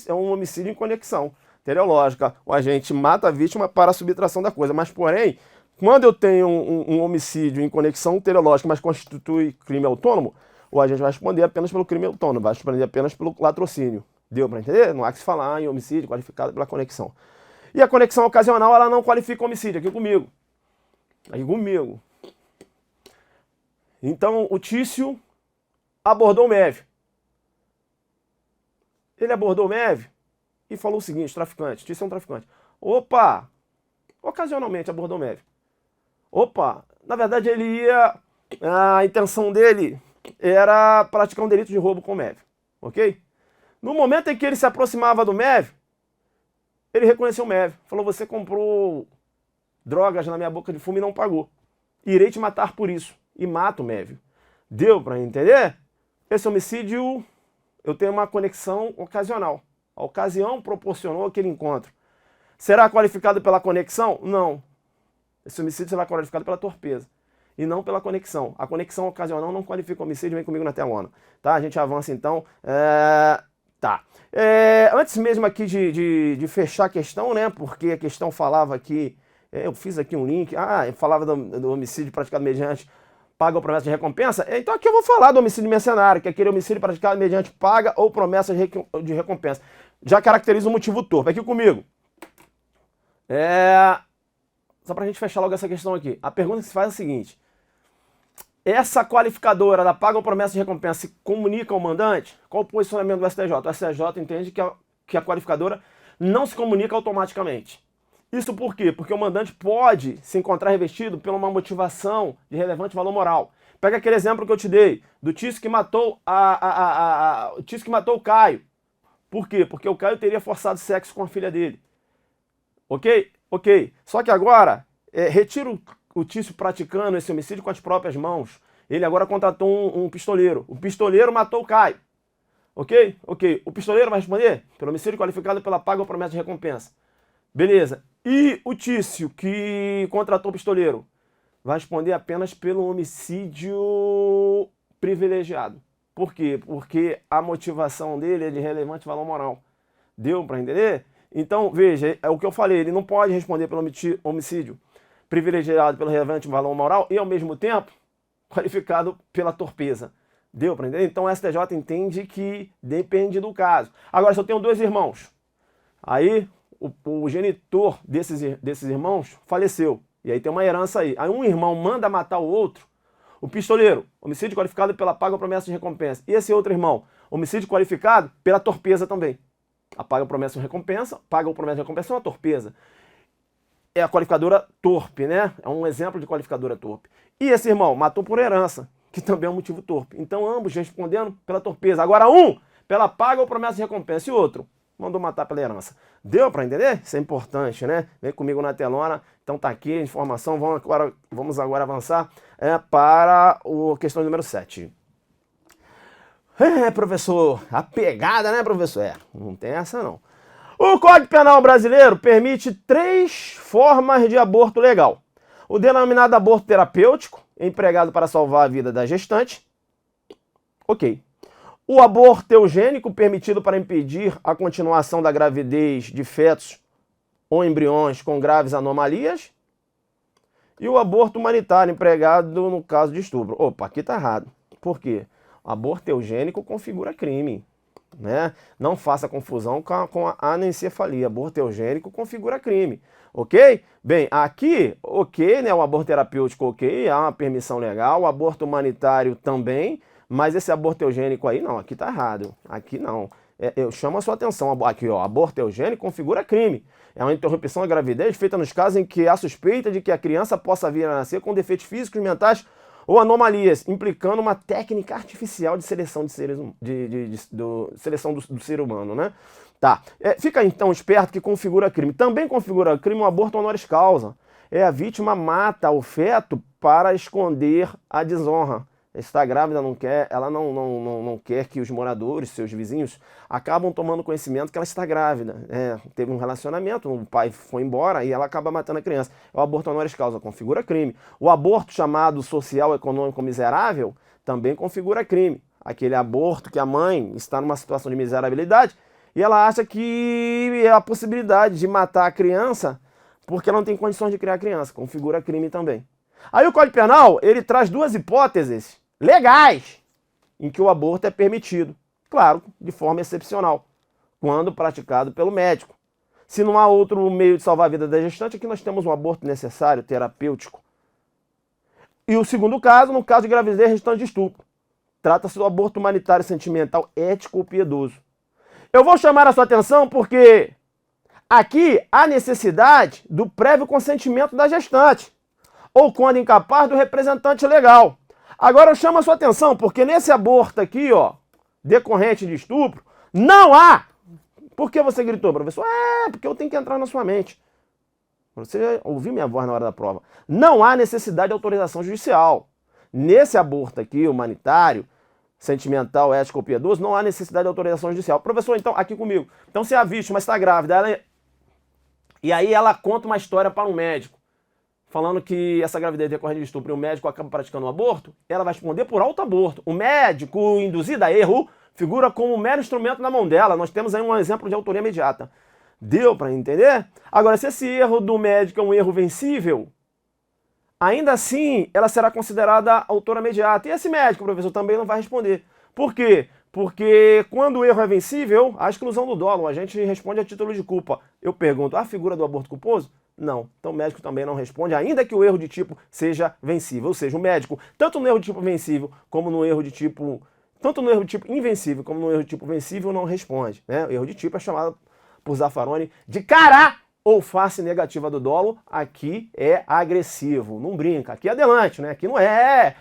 é um homicídio em conexão teleológica. O agente mata a vítima para a subtração da coisa. Mas, porém, quando eu tenho um homicídio em conexão teleológica, mas constitui crime autônomo, o agente vai responder apenas pelo crime autônomo, vai responder apenas pelo latrocínio. Deu para entender? Não há que se falar em homicídio qualificado pela conexão. E a conexão ocasional, ela não qualifica homicídio. Aqui comigo. Aqui comigo. Então, o Tício abordou o MEV. Ele abordou o MEV e falou o seguinte, traficante, Tício é um traficante. Opa! Ocasionalmente abordou o MEV. Opa! Na verdade, a intenção dele era praticar um delito de roubo com o MEV. Ok? No momento em que ele se aproximava do MEV, ele reconheceu o MEV. Falou, você comprou drogas na minha boca de fumo e não pagou. Irei te matar por isso. E mata o MEV. Deu para entender? Esse homicídio, eu tenho uma conexão ocasional. A ocasião proporcionou aquele encontro. Será qualificado pela conexão? Não. Esse homicídio será qualificado pela torpeza. E não pela conexão. A conexão ocasional não qualifica o homicídio, vem comigo na telona. Tá? A gente avança então. Tá. Antes mesmo aqui de fechar a questão, né? Porque a questão falava aqui, eu fiz aqui um link, falava do homicídio praticado mediante paga ou promessa de recompensa. Então aqui eu vou falar do homicídio mercenário, que é aquele homicídio praticado mediante paga ou promessa de recompensa. Já caracteriza o motivo torpe. Aqui comigo. Só pra gente fechar logo essa questão aqui. A pergunta que se faz é a seguinte. Essa qualificadora da paga ou promessa de recompensa se comunica ao mandante? Qual o posicionamento do STJ? O STJ entende que a qualificadora não se comunica automaticamente. Isso por quê? Porque o mandante pode se encontrar revestido por uma motivação de relevante valor moral. Pega aquele exemplo que eu te dei, do Tício que matou o Tício que matou o Caio. Por quê? Porque o Caio teria forçado sexo com a filha dele. Ok? Ok. Só que agora, retira o Tício praticando esse homicídio com as próprias mãos. Ele agora contratou um pistoleiro. O pistoleiro matou o Caio. Ok? Ok. O pistoleiro vai responder pelo homicídio qualificado pela paga ou promessa de recompensa. Beleza. E o Tício, que contratou o pistoleiro, vai responder apenas pelo homicídio privilegiado. Por quê? Porque a motivação dele é de relevante valor moral. Deu para entender? Então, veja, é o que eu falei, ele não pode responder pelo homicídio privilegiado pelo relevante valor moral e, ao mesmo tempo, qualificado pela torpeza. Deu para entender? Então o STJ entende que depende do caso. Agora, se eu tenho dois irmãos, aí o genitor desses irmãos faleceu, e aí tem uma herança aí. Aí um irmão manda matar o outro, o pistoleiro, homicídio qualificado pela paga ou promessa de recompensa. E esse outro irmão, homicídio qualificado pela torpeza também. A paga ou promessa de recompensa, paga ou promessa de recompensa é uma torpeza. É a qualificadora torpe, né? É um exemplo de qualificadora torpe. E esse irmão matou por herança, que também é um motivo torpe. Então ambos respondendo pela torpeza. Agora um pela paga ou promessa de recompensa e outro mandou matar pela herança. Deu para entender? Isso é importante, né? Vem comigo na telona. Então tá aqui a informação. Vamos agora avançar para a questão número 7. Professor, a pegada, né, professor? Não tem essa não. O Código Penal brasileiro permite 3 formas de aborto legal. O denominado aborto terapêutico, empregado para salvar a vida da gestante. Ok. O aborto eugênico, permitido para impedir a continuação da gravidez de fetos ou embriões com graves anomalias. E o aborto humanitário, empregado no caso de estupro. Opa, aqui tá errado. Por quê? O aborto eugênico configura crime. Né? Não faça confusão com a anencefalia. Aborto eugênico configura crime. Ok? Bem, aqui, ok, né? O aborto terapêutico, ok, há uma permissão legal. O aborto humanitário também. Mas esse aborto eugênico aí, não, aqui tá errado. Aqui não. Eu chamo a sua atenção. Aqui, ó, aborto eugênico configura crime. É uma interrupção da gravidez feita nos casos em que há suspeita de que a criança possa vir a nascer com defeitos físicos, mentais ou anomalias, implicando uma técnica artificial de seleção de seres seleção do ser humano, né? Tá. Fica então esperto que configura crime. Também configura crime um aborto honoris causa. A vítima mata o feto para esconder a desonra. Está grávida, ela não quer que os moradores, seus vizinhos, acabam tomando conhecimento que ela está grávida. Teve um relacionamento, o pai foi embora e ela acaba matando a criança. O aborto honoris causa configura crime. O aborto chamado social econômico miserável também configura crime. Aquele aborto que a mãe está numa situação de miserabilidade e ela acha que é a possibilidade de matar a criança porque ela não tem condições de criar a criança. Configura crime também. Aí o Código Penal, ele traz 2 hipóteses legais em que o aborto é permitido. Claro, de forma excepcional, quando praticado pelo médico. Se não há outro meio de salvar a vida da gestante, aqui nós temos um aborto necessário, terapêutico. E o segundo caso, no caso de gravidez resultante de estupro. Trata-se do aborto humanitário, sentimental, ético ou piedoso. Eu vou chamar a sua atenção porque aqui há necessidade do prévio consentimento da gestante, ou quando incapaz do representante legal. Agora eu chamo a sua atenção, porque nesse aborto aqui, ó, decorrente de estupro, não há. Por que você gritou, professor? Porque eu tenho que entrar na sua mente. Você ouviu minha voz na hora da prova. Não há necessidade de autorização judicial. Nesse aborto aqui, humanitário, sentimental, ético ou piedoso, não há necessidade de autorização judicial. Professor, então, aqui comigo. Então, se a vítima está grávida, e aí ela conta uma história para um médico, falando que essa gravidez decorrente de estupro e o médico acaba praticando um aborto, ela vai responder por autoaborto. O médico induzido a erro figura como um mero instrumento na mão dela. Nós temos aí um exemplo de autoria imediata. Deu para entender? Agora, se esse erro do médico é um erro vencível, ainda assim ela será considerada autora imediata. E esse médico, professor, também não vai responder. Por quê? Porque quando o erro é vencível, a exclusão do dolo, a gente responde a título de culpa. Eu pergunto, a figura do aborto culposo? Não. Então o médico também não responde, ainda que o erro de tipo seja vencível. Ou seja, o médico, tanto no erro de tipo vencível, como no erro de tipo... Tanto no erro de tipo invencível, como no erro de tipo vencível, não responde. Né? O erro de tipo é chamado por Zaffaroni de cará ou face negativa do dolo. Aqui é agressivo. Não brinca. Aqui é adelante, né? Aqui não é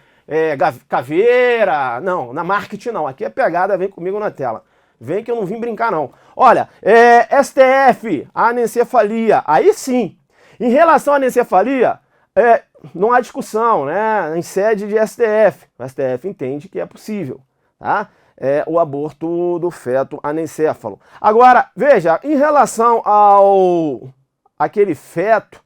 caveira. Não, na marketing não. Aqui é pegada, vem comigo na tela. Vem que eu não vim brincar, não. Olha, STF, anencefalia. Aí sim. Em relação à anencefalia, não há discussão, né? Em sede de STF. O STF entende que é possível, tá? O aborto do feto anencéfalo. Agora, veja, em relação aquele feto,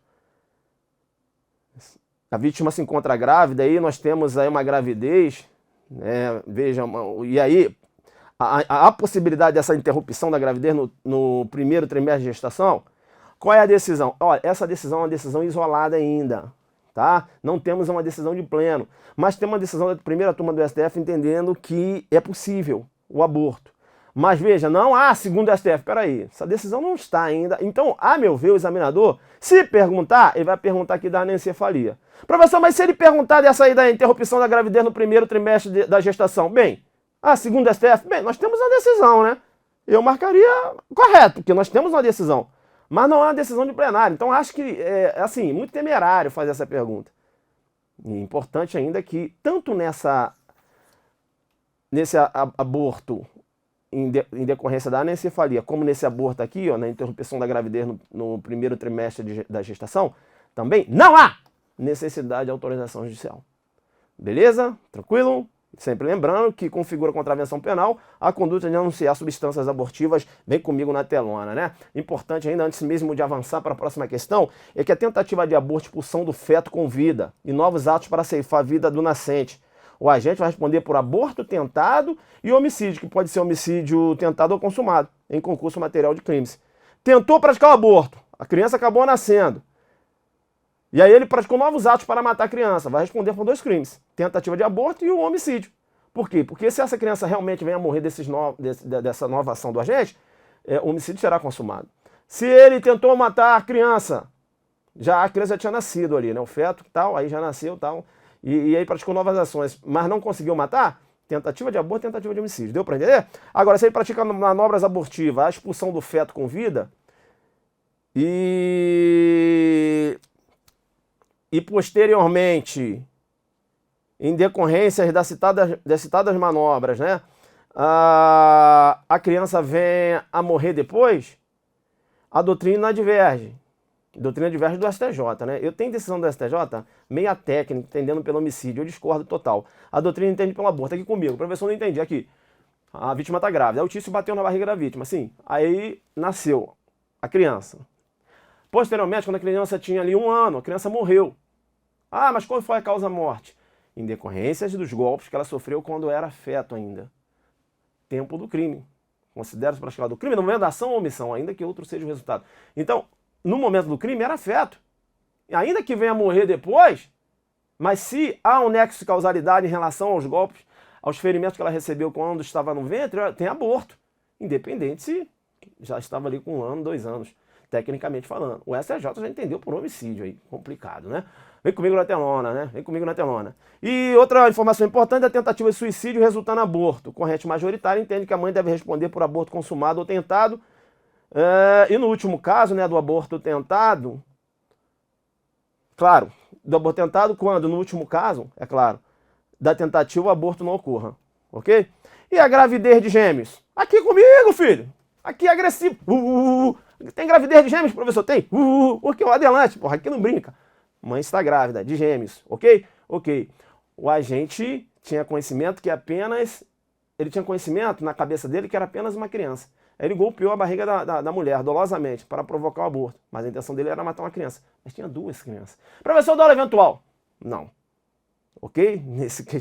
a vítima se encontra grávida, aí nós temos aí uma gravidez, né? Veja, e aí a possibilidade dessa interrupção da gravidez no primeiro trimestre de gestação, Qual é a decisão? Olha, essa decisão é uma decisão isolada ainda, tá? Não temos uma decisão de pleno, mas temos uma decisão da primeira turma do STF entendendo que é possível o aborto. Mas veja, não há segundo o STF, peraí, essa decisão não está ainda. Então, a meu ver, o examinador, se perguntar, ele vai perguntar aqui da anencefalia. Professor, mas se ele perguntar dessa aí da interrupção da gravidez no primeiro trimestre da gestação, bem, segundo o STF, bem, nós temos uma decisão, né? Eu marcaria correto, porque nós temos uma decisão. Mas não é uma decisão de plenário. Então, acho que é, assim, muito temerário fazer essa pergunta. E importante ainda que, tanto nesse aborto em decorrência da anencefalia, como nesse aborto aqui, ó, na interrupção da gravidez no primeiro trimestre da gestação, também não há necessidade de autorização judicial. Beleza? Tranquilo? Sempre lembrando que configura contravenção penal a conduta de anunciar substâncias abortivas. Vem comigo na telona, né? Importante ainda, antes mesmo de avançar para a próxima questão, é que a tentativa de aborto, expulsão do feto com vida e novos atos para ceifar a vida do nascente. O agente vai responder por aborto tentado e homicídio, que pode ser homicídio tentado ou consumado, em concurso material de crimes. Tentou praticar o aborto, a criança acabou nascendo. E aí ele praticou novos atos para matar a criança, vai responder por 2 crimes, tentativa de aborto e o homicídio. Por quê? Porque se essa criança realmente venha a morrer dessa nova ação do agente, o homicídio será consumado. Se ele tentou matar a criança, a criança já tinha nascido ali, né? O feto tal, aí já nasceu tal, e aí praticou novas ações, mas não conseguiu matar, tentativa de aborto, tentativa de homicídio. Deu para entender? Agora, se ele pratica manobras abortivas, a expulsão do feto com vida, e posteriormente, em decorrência das citadas manobras, né, a criança vem a morrer depois, a doutrina diverge. A doutrina diverge do STJ, né? Eu tenho decisão do STJ meia técnica, entendendo pelo homicídio, eu discordo total. A doutrina entende pelo aborto, aqui comigo. O professor não entendi, aqui. A vítima está grávida, aí o tício bateu na barriga da vítima, sim. Aí nasceu a criança. Posteriormente, quando a criança tinha ali 1 ano, a criança morreu. Mas qual foi a causa-morte? Em decorrência dos golpes que ela sofreu quando era feto ainda. Tempo do crime. Considera-se praticado o crime no momento da ação ou omissão, ainda que outro seja o resultado. Então, no momento do crime era feto. E ainda que venha a morrer depois, mas se há um nexo de causalidade em relação aos golpes, aos ferimentos que ela recebeu quando estava no ventre, tem aborto. Independente se já estava ali com 1 ano, 2 anos, tecnicamente falando. O STJ já entendeu por homicídio aí, complicado, né? Vem comigo na telona, né? Vem comigo na telona. E outra informação importante, a tentativa de suicídio resultando em aborto. Corrente majoritária entende que a mãe deve responder por aborto consumado ou tentado. E no último caso, né, do aborto tentado, claro, do aborto tentado quando, no último caso, é claro, da tentativa o aborto não ocorra, ok? E a gravidez de gêmeos? Aqui comigo, filho! Aqui é agressivo. Tem gravidez de gêmeos, professor? Tem? Porque o adelante, porra, aqui não brinca. Mãe está grávida, de gêmeos, ok? Ok. O agente tinha conhecimento que ele tinha conhecimento na cabeça dele que era apenas uma criança. Aí ele golpeou a barriga da mulher, dolosamente, para provocar o aborto. Mas a intenção dele era matar uma criança. Mas tinha 2 crianças. Professor, dolo eventual? Não. Ok?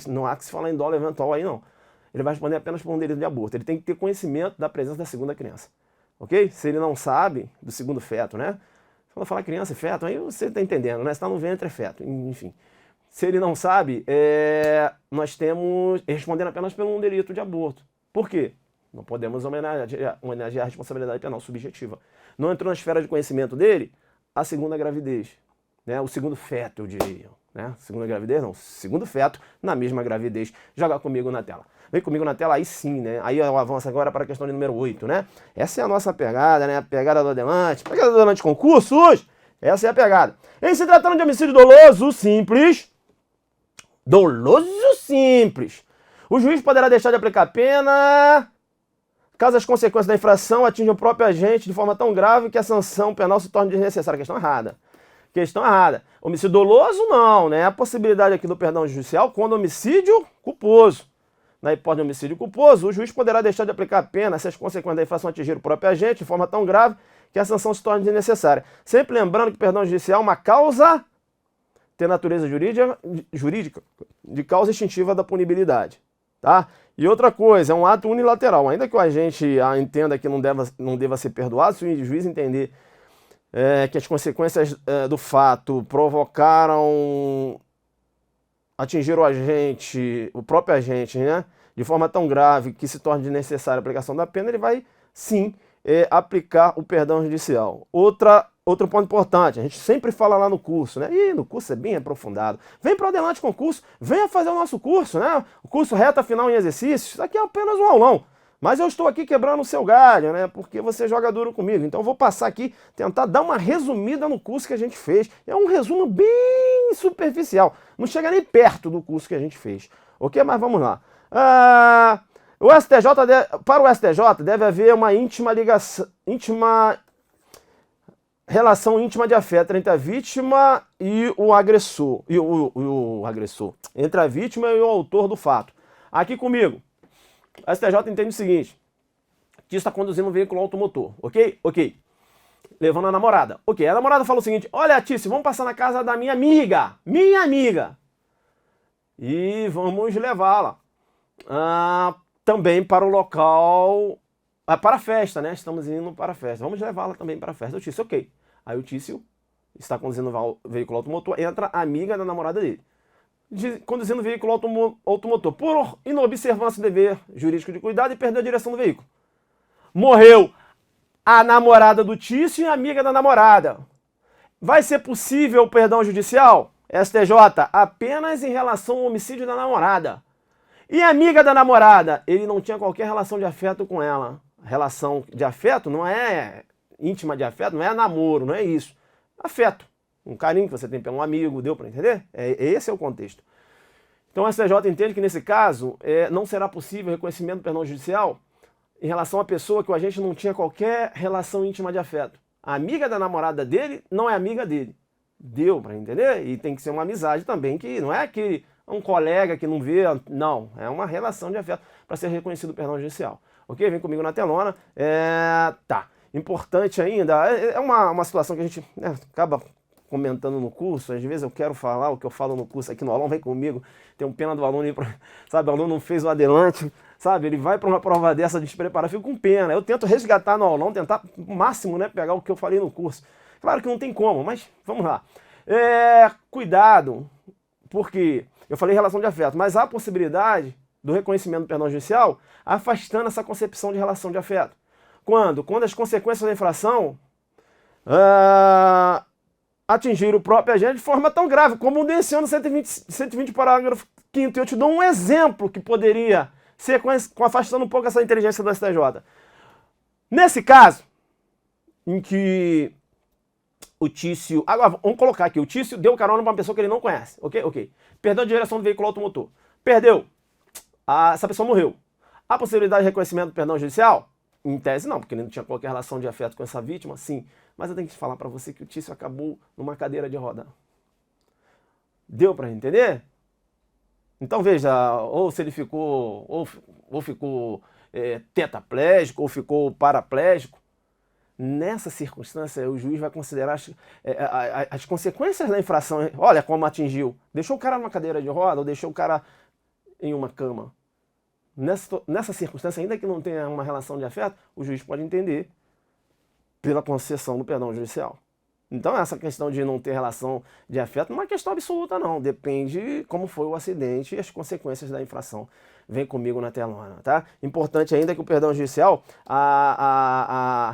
Não há que se falar em dolo eventual aí, não. Ele vai responder apenas por um delito de aborto. Ele tem que ter conhecimento da presença da segunda criança. Ok? Se ele não sabe do segundo feto, né? Quando falar criança e feto, aí você está entendendo, né? Se está no ventre é feto, enfim. Se ele não sabe, nós temos respondendo apenas por um delito de aborto. Por quê? Não podemos homenagear a responsabilidade penal subjetiva. Não entrou na esfera de conhecimento dele a segunda gravidez, né? O segundo feto, eu diria. Né? Segunda gravidez, não. Segundo feto, na mesma gravidez. Joga comigo na tela. Vem comigo na tela, aí sim, né? Aí eu avanço agora para a questão de número 8, né? Essa é a nossa pegada, né? A pegada do adelante. Pegada do adelante concursos. Essa é a pegada. Em se tratando de homicídio doloso simples, o juiz poderá deixar de aplicar pena caso as consequências da infração atinjam o próprio agente de forma tão grave que a sanção penal se torne desnecessária. Questão errada. Questão errada. Homicídio doloso, não, né? A possibilidade aqui do perdão judicial quando homicídio culposo. Na hipótese de homicídio culposo, o juiz poderá deixar de aplicar a pena se as consequências da infração atingirem o próprio agente de forma tão grave que a sanção se torne desnecessária. Sempre lembrando que o perdão judicial é uma causa, tem natureza jurídica de causa extintiva da punibilidade. Tá? E outra coisa, é um ato unilateral. Ainda que o agente entenda que não deva ser perdoado, se o juiz entender que as consequências do fato atingiram o próprio agente, né, de forma tão grave que se torne necessária a aplicação da pena, ele vai sim aplicar o perdão judicial. Outro ponto importante, a gente sempre fala lá no curso, né? E no curso é bem aprofundado. Vem para o Adelante Concurso, venha fazer o nosso curso, né? O curso Reta Final em Exercícios, isso aqui é apenas um aulão. Mas eu estou aqui quebrando o seu galho, né? Porque você joga duro comigo. Então eu vou passar aqui, tentar dar uma resumida no curso que a gente fez. É um resumo bem superficial. Não chega nem perto do curso que a gente fez. Ok? Mas vamos lá. Para o STJ deve haver uma relação íntima de afeto entre a vítima e o agressor. Entre a vítima e o autor do fato. Aqui comigo. A STJ entende o seguinte: que está conduzindo um veículo automotor, ok? Ok. Levando a namorada. Ok, a namorada fala o seguinte: olha, Tício, vamos passar na casa da minha amiga. Minha amiga. E vamos levá-la também para o local, para a festa, né? Estamos indo para a festa. Vamos levá-la também para a festa. O Tício, ok. Aí o Tício está conduzindo o veículo automotor, entra a amiga da namorada dele. Conduzindo o veículo automotor por inobservância do dever jurídico de cuidado e perdeu a direção do veículo. Morreu a namorada do Tício e a amiga da namorada. Vai ser possível o perdão judicial? STJ, apenas em relação ao homicídio da namorada. E a amiga da namorada? Ele não tinha qualquer relação de afeto com ela. Relação de afeto não é íntima de afeto, não é namoro, não é isso. Afeto. Um carinho que você tem pelo amigo, deu para entender? Esse é o contexto. Então o STJ entende que nesse caso não será possível o reconhecimento do perdão judicial em relação à pessoa que o agente não tinha qualquer relação íntima de afeto. A amiga da namorada dele não é amiga dele. Deu para entender? E tem que ser uma amizade também, que não é que um colega que não vê, não. É uma relação de afeto para ser reconhecido o perdão judicial. Ok? Vem comigo na telona. Tá. Importante ainda, é uma situação que a gente acaba comentando no curso. Às vezes eu quero falar o que eu falo no curso aqui no aulão, vem comigo, tem um pena do aluno ir sabe, o aluno não fez o adelante, sabe, ele vai para uma prova dessa despreparado, fico com pena. Eu tento resgatar no aulão, tentar o máximo, né, pegar o que eu falei no curso. Claro que não tem como, mas vamos lá. Cuidado, porque eu falei relação de afeto, mas há a possibilidade do reconhecimento do perdão judicial afastando essa concepção de relação de afeto. Quando as consequências da infração atingir o próprio agente de forma tão grave, como menciona o 120 parágrafo 5º. Eu te dou um exemplo que poderia ser afastando um pouco essa inteligência do STJ. Nesse caso, em que o Tício... Agora, vamos colocar aqui, o Tício deu carona para uma pessoa que ele não conhece, ok? Ok. Perdão de direção do veículo automotor. Perdeu. Essa pessoa morreu. Há possibilidade de reconhecimento do perdão judicial? Em tese não, porque ele não tinha qualquer relação de afeto com essa vítima, sim. Mas eu tenho que falar para você que o Tício acabou numa cadeira de roda. Deu para entender? Então veja, ou se ele ficou, ou ficou tetraplégico, ou ficou paraplégico. Nessa circunstância, o juiz vai considerar as consequências da infração. Olha como atingiu. Deixou o cara numa cadeira de roda ou deixou o cara em uma cama. Nessa circunstância, ainda que não tenha uma relação de afeto, o juiz pode entender pela concessão do perdão judicial. Então essa questão de não ter relação de afeto não é uma questão absoluta não, depende como foi o acidente e as consequências da infração. Vem comigo na telona, tá? Importante ainda que o perdão judicial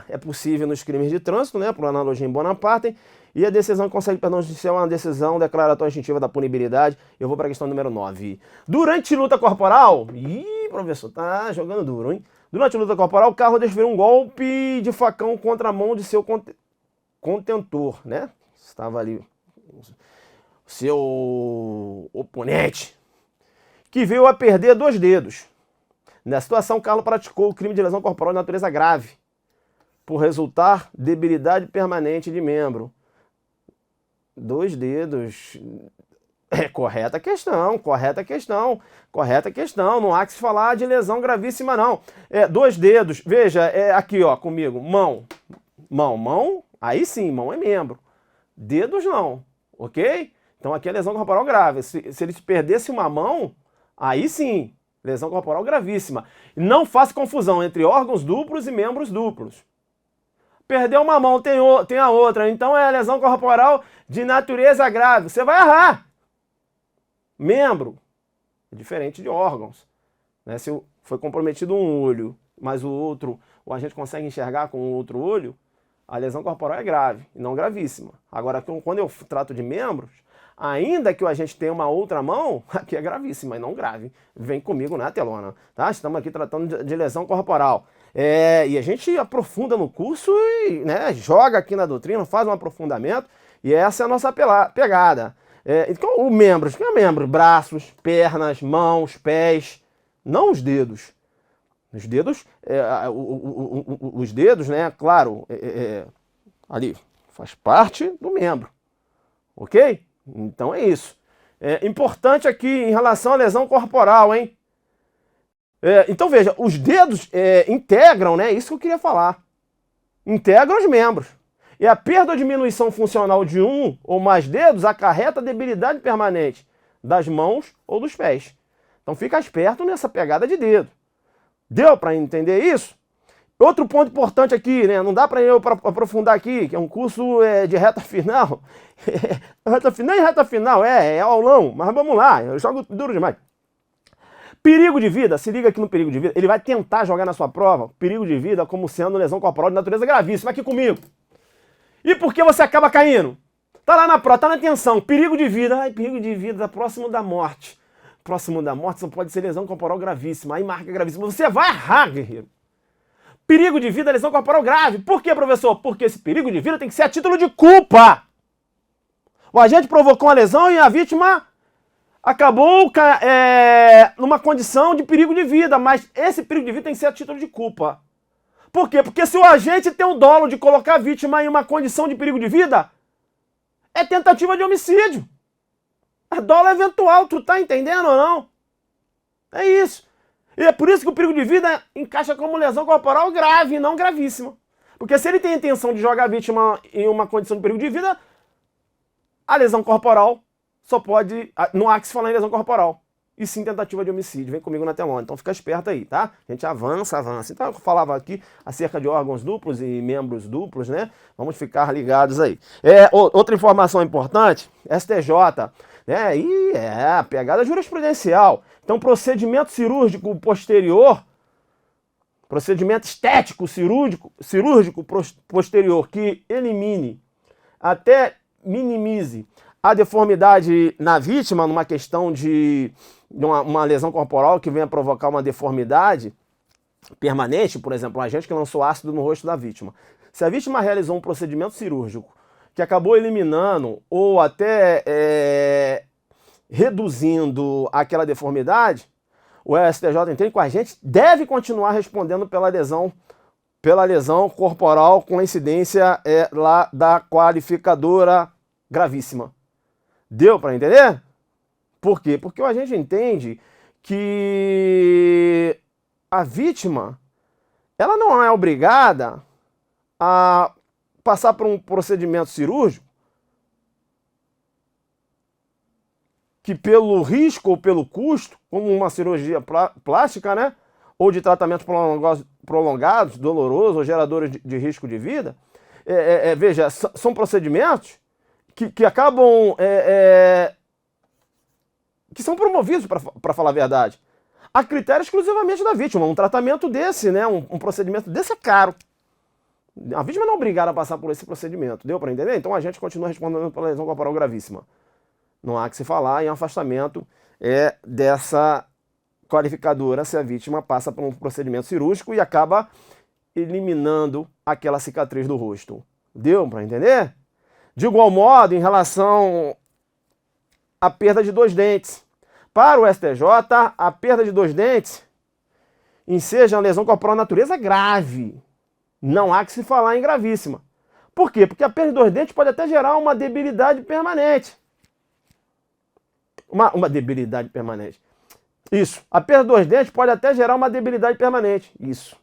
é possível nos crimes de trânsito, né, por analogia em Bonaparte, e a decisão que consegue perdão judicial é uma decisão declaratória instintiva da punibilidade. Eu vou para a questão número 9. Durante luta corporal... Ih, professor, tá jogando duro, hein? Durante luta corporal, o carro desferiu um golpe de facão contra a mão de seu contentor, né? Estava ali o seu oponente, que veio a perder 2 dedos. Nessa situação, Carlos praticou o crime de lesão corporal de natureza grave, por resultar debilidade permanente de membro. 2 dedos. Correta questão, correta questão, correta questão. Não há que se falar de lesão gravíssima, não. 2 dedos. Veja, aqui, ó, comigo. Mão. Aí sim, mão é membro. Dedos não, ok? Então aqui é lesão corporal grave. Se ele perdesse uma mão, aí sim, lesão corporal gravíssima. Não faça confusão entre órgãos duplos e membros duplos. Perdeu uma mão, tem a outra. Então é lesão corporal de natureza grave. Você vai errar. Membro é diferente de órgãos. Né? Se foi comprometido um olho, mas o agente consegue enxergar com o outro olho, a lesão corporal é grave, e não gravíssima. Agora, quando eu trato de membros, ainda que o agente tenha uma outra mão, aqui é gravíssima e não grave. Vem comigo na telona, tá? Estamos aqui tratando de lesão corporal. E a gente aprofunda no curso e, né, joga aqui na doutrina, faz um aprofundamento, e essa é a nossa pegada. Então, o membros, que é membro? Braços, pernas, mãos, pés, não os dedos. Os dedos, os dedos, né, claro, ali faz parte do membro, ok? Então é isso. Importante aqui em relação à lesão corporal, hein? Então veja, os dedos integram, né? Isso que eu queria falar. Integram os membros. E a perda ou diminuição funcional de um ou mais dedos acarreta debilidade permanente das mãos ou dos pés. Então fica esperto nessa pegada de dedo. Deu para entender isso? Outro ponto importante aqui, né? Não dá para eu aprofundar aqui, que é um curso de reta final. Nem reta final, é aulão, mas vamos lá, eu jogo duro demais. Perigo de vida, se liga aqui no perigo de vida, ele vai tentar jogar na sua prova perigo de vida como sendo lesão corporal de natureza gravíssima, aqui comigo. E por que você acaba caindo? Tá lá na prova, tá na atenção, perigo de vida, perigo de vida, próximo da morte. Próximo da morte só pode ser lesão corporal gravíssima, aí marca gravíssima. Você vai errar, guerreiro. Perigo de vida, lesão corporal grave. Por quê, professor? Porque esse perigo de vida tem que ser a título de culpa. O agente provocou uma lesão e a vítima acabou numa condição de perigo de vida, mas esse perigo de vida tem que ser a título de culpa. Por quê? Porque se o agente tem o dolo de colocar a vítima em uma condição de perigo de vida, é tentativa de homicídio. É dolo eventual, tu tá entendendo ou não? É isso. E é por isso que o perigo de vida encaixa como lesão corporal grave, não gravíssima. Porque se ele tem a intenção de jogar a vítima em uma condição de perigo de vida, a lesão corporal só pode... Não há que se falar em lesão corporal. E sim tentativa de homicídio. Vem comigo na telona. Então fica esperto aí, tá? A gente avança. Então eu falava aqui acerca de órgãos duplos e membros duplos, né? Vamos ficar ligados aí. Outra informação importante, STJ, né? A pegada jurisprudencial. Então, procedimento cirúrgico posterior, procedimento estético cirúrgico posterior que elimine, até minimize a deformidade na vítima, numa questão de uma lesão corporal que venha provocar uma deformidade permanente, por exemplo, um agente que lançou ácido no rosto da vítima. Se a vítima realizou um procedimento cirúrgico que acabou eliminando ou até reduzindo aquela deformidade, o STJ entende que o agente deve continuar respondendo pela lesão corporal com incidência lá da qualificadora gravíssima. Deu para entender? Por quê? Porque o agente entende que a vítima ela não é obrigada a passar por um procedimento cirúrgico que pelo risco ou pelo custo, como uma cirurgia plástica, né, ou de tratamentos prolongados, dolorosos ou geradores de risco de vida, veja, são procedimentos que acabam, que são promovidos, para falar a verdade, a critério exclusivamente da vítima. Um tratamento desse, né, um procedimento desse é caro. A vítima não é obrigada a passar por esse procedimento, deu para entender? Então a gente continua respondendo pela lesão corporal gravíssima. Não há que se falar em afastamento dessa qualificadora se a vítima passa por um procedimento cirúrgico e acaba eliminando aquela cicatriz do rosto. Deu para entender? De igual modo, em relação à perda de 2 dentes. Para o STJ, a perda de 2 dentes enseja uma lesão corporal de natureza grave. Não há que se falar em gravíssima. Por quê? Porque a perda de 2 dentes pode até gerar uma debilidade permanente. Uma debilidade permanente. Isso. A perda de 2 dentes pode até gerar uma debilidade permanente. Isso.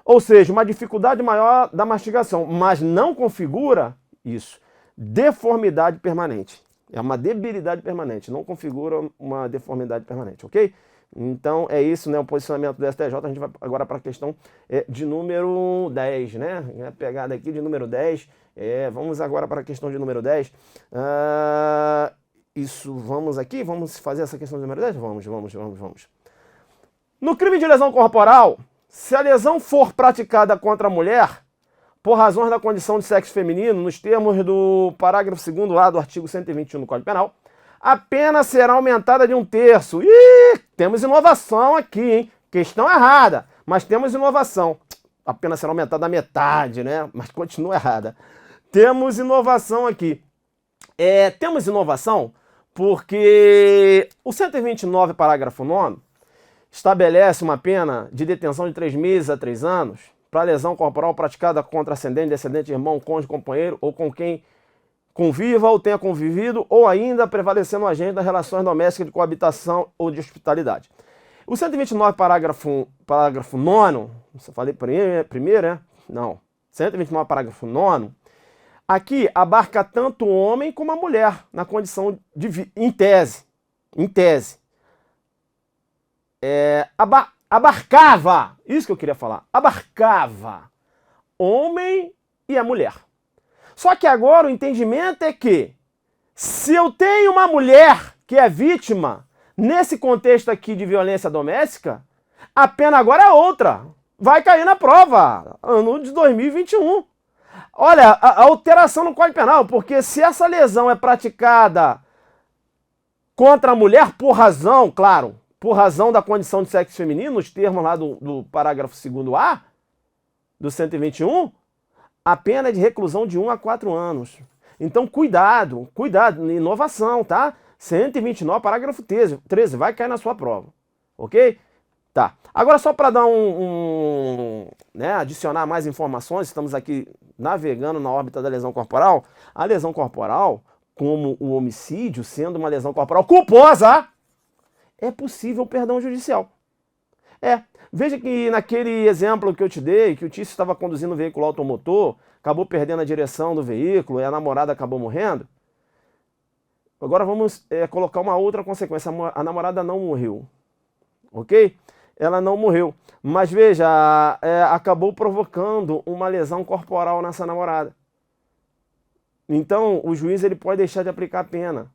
Ou seja, uma dificuldade maior da mastigação, mas não configura isso. Deformidade permanente. É uma debilidade permanente, não configura uma deformidade permanente, ok? Então é isso, né, o posicionamento do STJ. A gente vai agora para a questão de número 10, né? A pegada aqui de número 10. Vamos agora para a questão de número 10. Vamos aqui, vamos fazer essa questão de número 10? Vamos. No crime de lesão corporal, se a lesão for praticada contra a mulher, por razões da condição de sexo feminino, nos termos do parágrafo 2º-A do artigo 121 do Código Penal, a pena será aumentada de 1/3. Ih, temos inovação aqui, hein? Questão errada, mas temos inovação. A pena será aumentada da metade, né? Mas continua errada. Temos inovação aqui. Temos inovação porque o 129, parágrafo 9º, estabelece uma pena de detenção de 3 meses a 3 anos para lesão corporal praticada contra ascendente, descendente, irmão, cônjuge, companheiro ou com quem conviva ou tenha convivido, ou ainda prevalecendo o agente das relações domésticas de coabitação ou de hospitalidade. O 129, parágrafo 9º, você falei primeiro, né? Não. 129, parágrafo 9º, aqui abarca tanto o homem como a mulher, na condição de em tese. Abarcava, isso que eu queria falar, abarcava homem e a mulher. Só que agora o entendimento é que, se eu tenho uma mulher que é vítima, nesse contexto aqui de violência doméstica, a pena agora é outra. Vai cair na prova, ano de 2021. Olha, a alteração no Código Penal, porque se essa lesão é praticada contra a mulher por razão, claro, por razão da condição de sexo feminino, nos termos lá do parágrafo 2º-A, do 121, a pena é de reclusão de 1 a 4 anos. Então, cuidado, inovação, tá? 129, parágrafo 13, vai cair na sua prova, ok? Tá. Agora, só para dar adicionar mais informações, estamos aqui navegando na órbita da lesão corporal. A lesão corporal, como o homicídio, sendo uma lesão corporal culposa, é possível perdão judicial. Veja que naquele exemplo que eu te dei, que o Tício estava conduzindo um veículo automotor, acabou perdendo a direção do veículo e a namorada acabou morrendo. Agora vamos colocar uma outra consequência. A namorada não morreu, ok? Ela não morreu, mas veja, acabou provocando uma lesão corporal nessa namorada. Então o juiz ele pode deixar de aplicar a pena,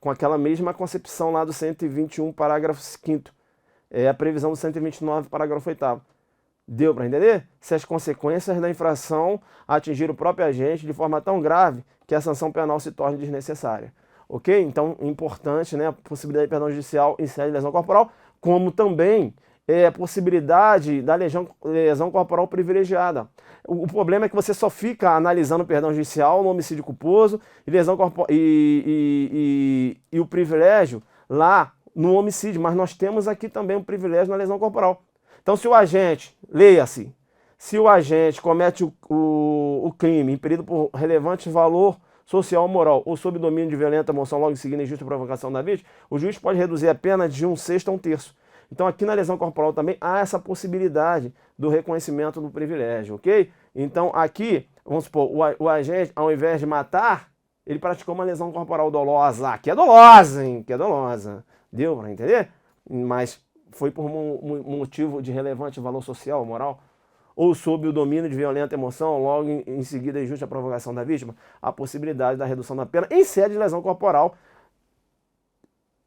com aquela mesma concepção lá do 121, parágrafo 5º. É a previsão do 129, parágrafo 8º. Deu para entender? Se as consequências da infração atingirem o próprio agente de forma tão grave que a sanção penal se torne desnecessária. Ok? Então, importante, né? A possibilidade de perdão judicial em sede de lesão corporal, como também a possibilidade da lesão corporal privilegiada. O problema é que você só fica analisando o perdão judicial no homicídio culposo e lesão e o privilégio lá no homicídio, mas nós temos aqui também um privilégio na lesão corporal. Então, se o agente, leia-se, se o agente comete o crime impelido por relevante valor social ou moral ou sob domínio de violenta emoção logo em seguida injusta provocação da vítima, o juiz pode reduzir a pena de 1/6 a 1/3. Então, aqui na lesão corporal também há essa possibilidade do reconhecimento do privilégio, ok? Então, aqui, vamos supor, o agente, ao invés de matar, ele praticou uma lesão corporal dolosa, que é dolosa, hein? Que é dolosa. Deu para entender? Mas foi por motivo de relevante valor social ou moral, ou sob o domínio de violenta emoção, logo em seguida a injusta provocação da vítima, a possibilidade da redução da pena em sede de lesão corporal.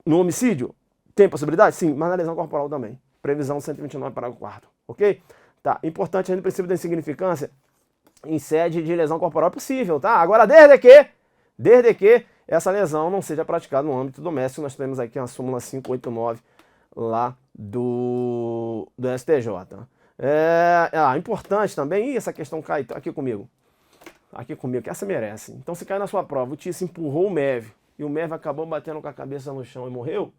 No homicídio, tem possibilidade? Sim, mas na lesão corporal também. Previsão 129, parágrafo 4º, ok? Tá, importante ainda o princípio da insignificância em sede de lesão corporal é possível, tá? Agora, desde que essa lesão não seja praticada no âmbito doméstico, nós temos aqui a súmula 589 lá do STJ. Importante também, essa questão cai aqui comigo, que essa merece. Então, se cai na sua prova, o Tício empurrou o MEV e o MEV acabou batendo com a cabeça no chão e morreu,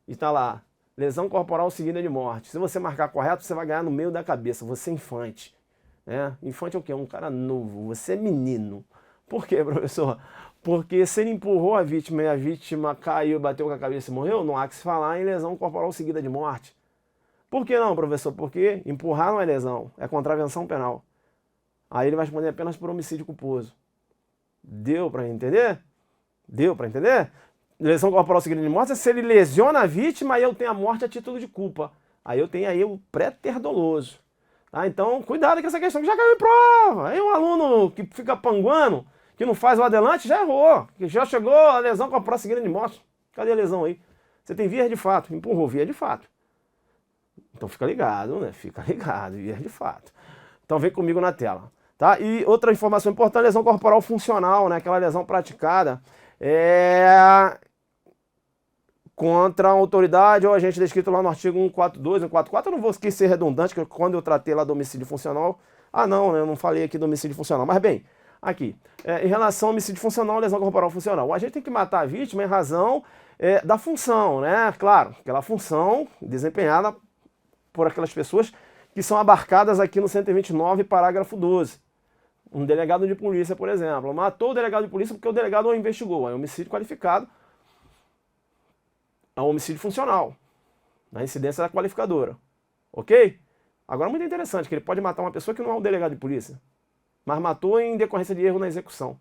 e está lá, lesão corporal seguida de morte. Se você marcar correto, você vai ganhar no meio da cabeça, você é infante. Infante é o quê? Um cara novo, você é menino. Por quê, professor? Porque se ele empurrou a vítima e a vítima caiu, bateu com a cabeça e morreu, não há que se falar em lesão corporal seguida de morte. Por que não, professor? Porque empurrar não é lesão, é contravenção penal. Aí ele vai responder apenas por homicídio culposo. Deu para entender? Deu para entender? lesão corporal seguida de morte é se ele lesiona a vítima e eu tenho a morte a título de culpa. Aí eu tenho aí o préter doloso. Tá? Então, cuidado com essa questão, que já caiu em prova. Aí um aluno que fica panguando, que não faz o adelante, já errou. Que já chegou a lesão corporal seguida de morte. Cadê a lesão aí? Você tem vias de fato, empurrou via de fato. Então fica ligado, né? Fica ligado, vias de fato. Então vem comigo na tela. Tá? E outra informação importante, lesão corporal funcional, né? Aquela lesão praticada contra a autoridade ou agente descrito lá no artigo 142, 144. Eu não vou ser redundante, porque quando eu tratei lá do homicídio funcional, não, né? Eu não falei aqui do homicídio funcional, mas bem, aqui, em relação ao homicídio funcional, lesão corporal funcional, a gente tem que matar a vítima em razão da função, né? Claro, aquela função desempenhada por aquelas pessoas que são abarcadas aqui no 129, parágrafo 12. Um delegado de polícia, por exemplo, matou o delegado de polícia porque o delegado o investigou. É homicídio qualificado, é um homicídio funcional, na incidência da qualificadora. Ok? Agora, muito interessante, que ele pode matar uma pessoa que não é um delegado de polícia, mas matou em decorrência de erro na execução.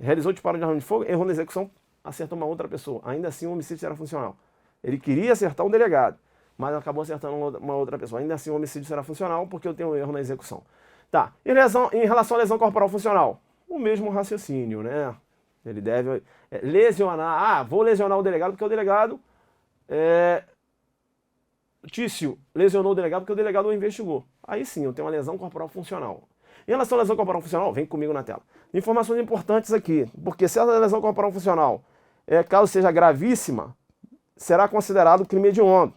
Realizou disparo de arma de fogo, errou na execução, acertou uma outra pessoa. Ainda assim, o homicídio será funcional. Ele queria acertar um delegado, mas acabou acertando uma outra pessoa. Ainda assim, o homicídio será funcional porque eu tenho um erro na execução. Tá, em relação à lesão corporal funcional, o mesmo raciocínio, né? Ele deve lesionar, vou lesionar o delegado porque o delegado, Tício lesionou o delegado porque o delegado o investigou. Aí sim, eu tenho uma lesão corporal funcional. Em relação à lesão corporal funcional, vem comigo na tela. Informações importantes aqui, porque se essa lesão corporal funcional, caso seja gravíssima, será considerado crime hediondo.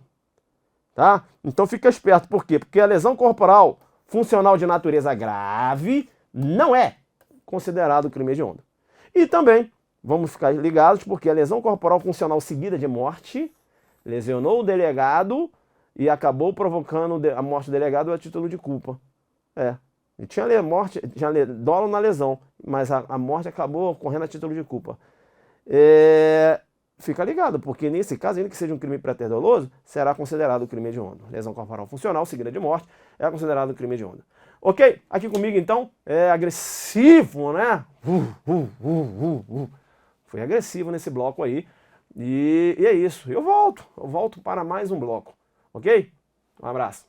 Tá? Então fica esperto, por quê? Porque a lesão corporal funcional de natureza grave não é considerado crime hediondo. E também, vamos ficar ligados, porque a lesão corporal funcional seguida de morte lesionou o delegado e acabou provocando a morte do delegado a título de culpa. E tinha dolo na lesão, mas a morte acabou ocorrendo a título de culpa. Fica ligado, porque nesse caso, ainda que seja um crime préter-doloso, será considerado crime hediondo. Lesão corporal funcional seguida de morte é considerado crime hediondo. Ok? Aqui comigo, então, é agressivo, né? Foi agressivo nesse bloco aí. E é isso. Eu volto para mais um bloco. Ok? Um abraço.